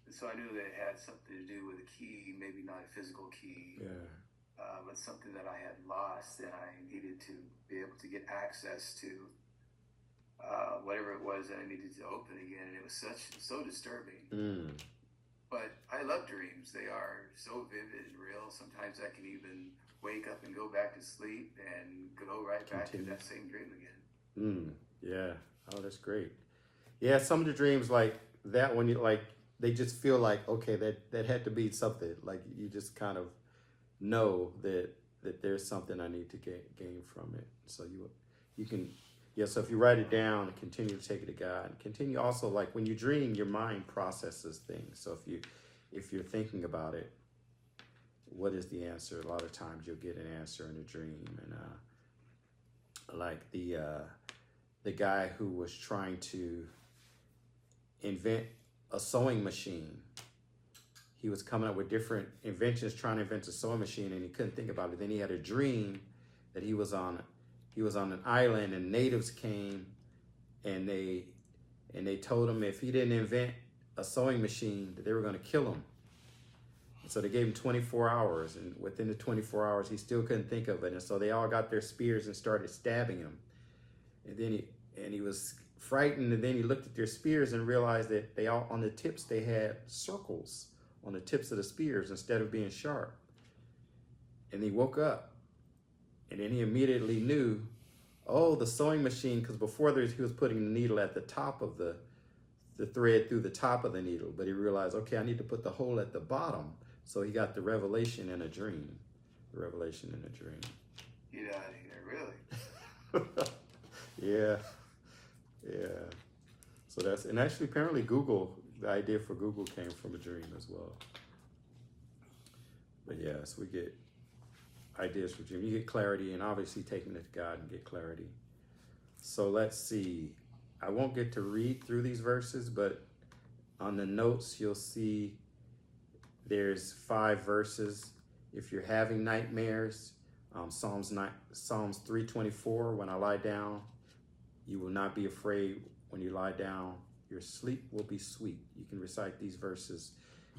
Speaker 7: And so I knew that it had something to do with a key, maybe not a physical key, but something that I had lost that I needed to be able to get access to. whatever it was that I needed to open again, and it was so disturbing. But I love dreams. They are so vivid and real. Sometimes I can even wake up and go back to sleep and go right back to that same dream again.
Speaker 1: Yeah. Oh, that's great. Yeah, some of the dreams like that one, they just feel like, okay, that had to be something. Like you just kind of know that there's something I need to gain from it. So you can, so if you write it down and continue to take it to God, and continue also, like when you dream, your mind processes things. So if you're thinking about it, what is the answer? A lot of times you'll get an answer in a dream. And like the guy who was trying to invent a sewing machine. He was coming up with different inventions, trying to invent a sewing machine, and he couldn't think about it. Then he had a dream that he was on an island, and natives came, and they told him if he didn't invent a sewing machine, that they were going to kill him. And so they gave him 24 hours, and within the 24 hours, he still couldn't think of it. And so they all got their spears and started stabbing him. And then he was frightened, and then he looked at their spears and realized that they all, on the tips, they had circles on the tips of the spears instead of being sharp. And he woke up, and then he immediately knew, oh, the sewing machine, because before he was putting the needle at the top of the thread through the top of the needle, but he realized, okay, I need to put the hole at the bottom. So he got the revelation in a dream. The revelation in a dream.
Speaker 7: Get out of here, really?
Speaker 1: Yeah. So that's, and actually apparently the idea for Google came from a dream as well. But yeah, so we get ideas for dream. You get clarity, and obviously taking it to God and get clarity. So let's see. I won't get to read through these verses, but on the notes, you'll see there's 5 verses. If you're having nightmares, Psalms 3:24, when I lie down, you will not be afraid when you lie down. Your sleep will be sweet. You can recite these verses,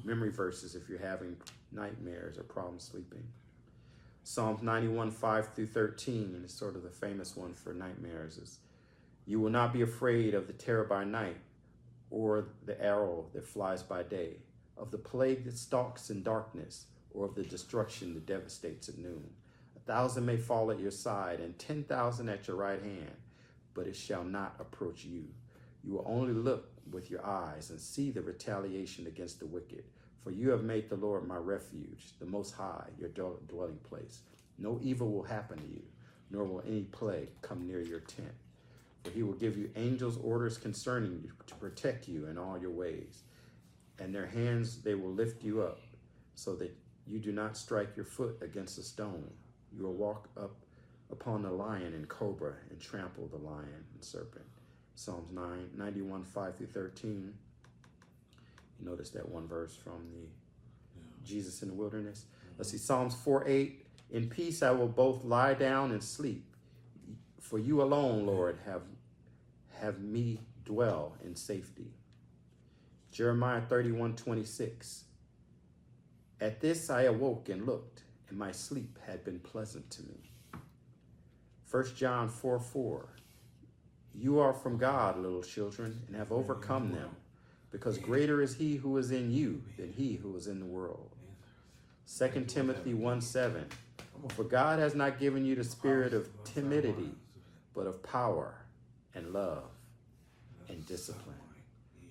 Speaker 1: memory verses, if you're having nightmares or problems sleeping. Psalms 91:5-13 is sort of the famous one for nightmares. Is, you will not be afraid of the terror by night, or the arrow that flies by day, of the plague that stalks in darkness, or of the destruction that devastates at noon. 1,000 may fall at your side, and 10,000 at your right hand, but it shall not approach you. You will only look with your eyes and see the retaliation against the wicked. For you have made the Lord my refuge, the Most High, your dwelling place. No evil will happen to you, nor will any plague come near your tent. For he will give you angels' orders concerning you to protect you in all your ways. And their hands they will lift you up, so that you do not strike your foot against a stone. You will walk up upon the lion and cobra and trample the lion and serpent. Psalms 91:5-13. You notice that one verse from the Jesus in the wilderness. Let's see, Psalms 4:8. In peace I will both lie down and sleep. For you alone, Lord, have me dwell in safety. Jeremiah 31:26. At this I awoke and looked, and my sleep had been pleasant to me. 1 John 4:4. You are from God, little children, and have overcome them, because greater is he who is in you than he who is in the world. 2 Timothy 1:7. For God has not given you the spirit of timidity, but of power and love and discipline.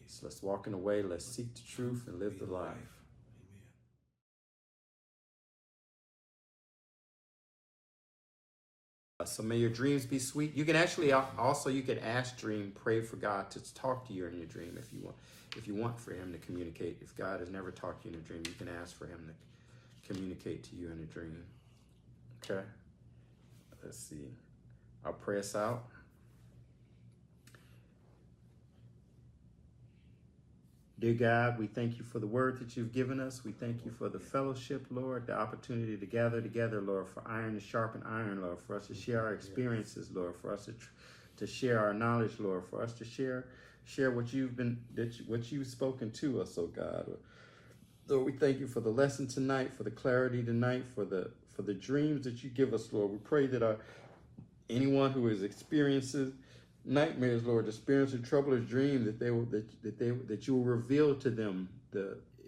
Speaker 1: So let's walk in the way, let's seek the truth and live the life. So may your dreams be sweet. You can actually also, you can ask dream, pray for God to talk to you in your dream if you want for him to communicate. If God has never talked to you in a dream, you can ask for him to communicate to you in a dream. Okay? Let's see. I'll pray us out. Dear God, we thank you for the word that you've given us. We thank you for the fellowship, Lord, the opportunity to gather together, Lord, for iron to sharpen iron, Lord, for us to share our experiences, Lord, for us to share our knowledge, Lord, for us to share what you've spoken to us, oh God. Lord, we thank you for the lesson tonight, for the clarity tonight, for the dreams that you give us, Lord. We pray that anyone who is experiencing nightmares, Lord, the spirits of troublers dream, that you will reveal to them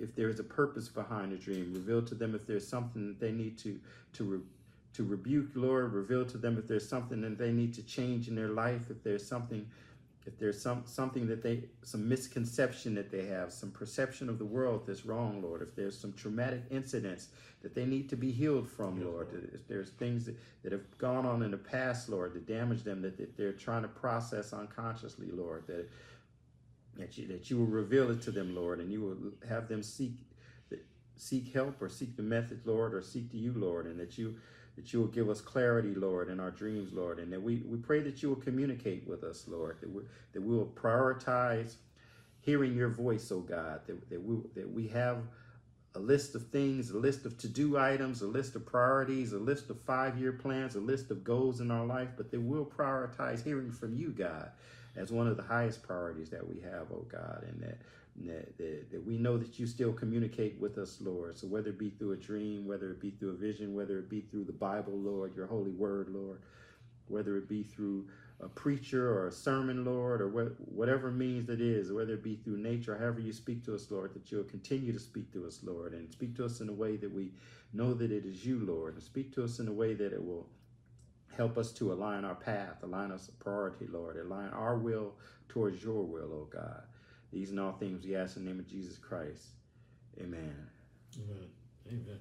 Speaker 1: if there is a purpose behind the dream. Reveal to them if there's something that they need to rebuke, Lord. Reveal to them if there's something that they need to change in their life. If there's something some misconception that they have, some perception of the world that's wrong, Lord. If there's some traumatic incidents that they need to be healed from, Lord. If there's things that have gone on in the past, Lord, that damage them, that they're trying to process unconsciously, Lord, that you will reveal it to them, Lord, and you will have them seek help or seek the method, Lord, or seek to you, Lord, and that you will give us clarity, Lord, in our dreams, Lord, and that we pray that you will communicate with us, Lord, that we will prioritize hearing your voice, oh God, that we have a list of things, a list of to-do items, a list of priorities, a list of 5-year plans, a list of goals in our life, but that we'll prioritize hearing from you, God, as one of the highest priorities that we have, oh God, and that we know that you still communicate with us, Lord. So whether it be through a dream, whether it be through a vision, whether it be through the Bible, Lord, your holy word, Lord, whether it be through a preacher or a sermon, Lord, or whatever means it is, whether it be through nature, however you speak to us, Lord, that you'll continue to speak to us, Lord, and speak to us in a way that we know that it is you, Lord, and speak to us in a way that it will help us to align our path, align us a priority, Lord, align our will towards your will, oh God. These and all things we ask in the name of Jesus Christ. Amen.
Speaker 5: Amen. Amen.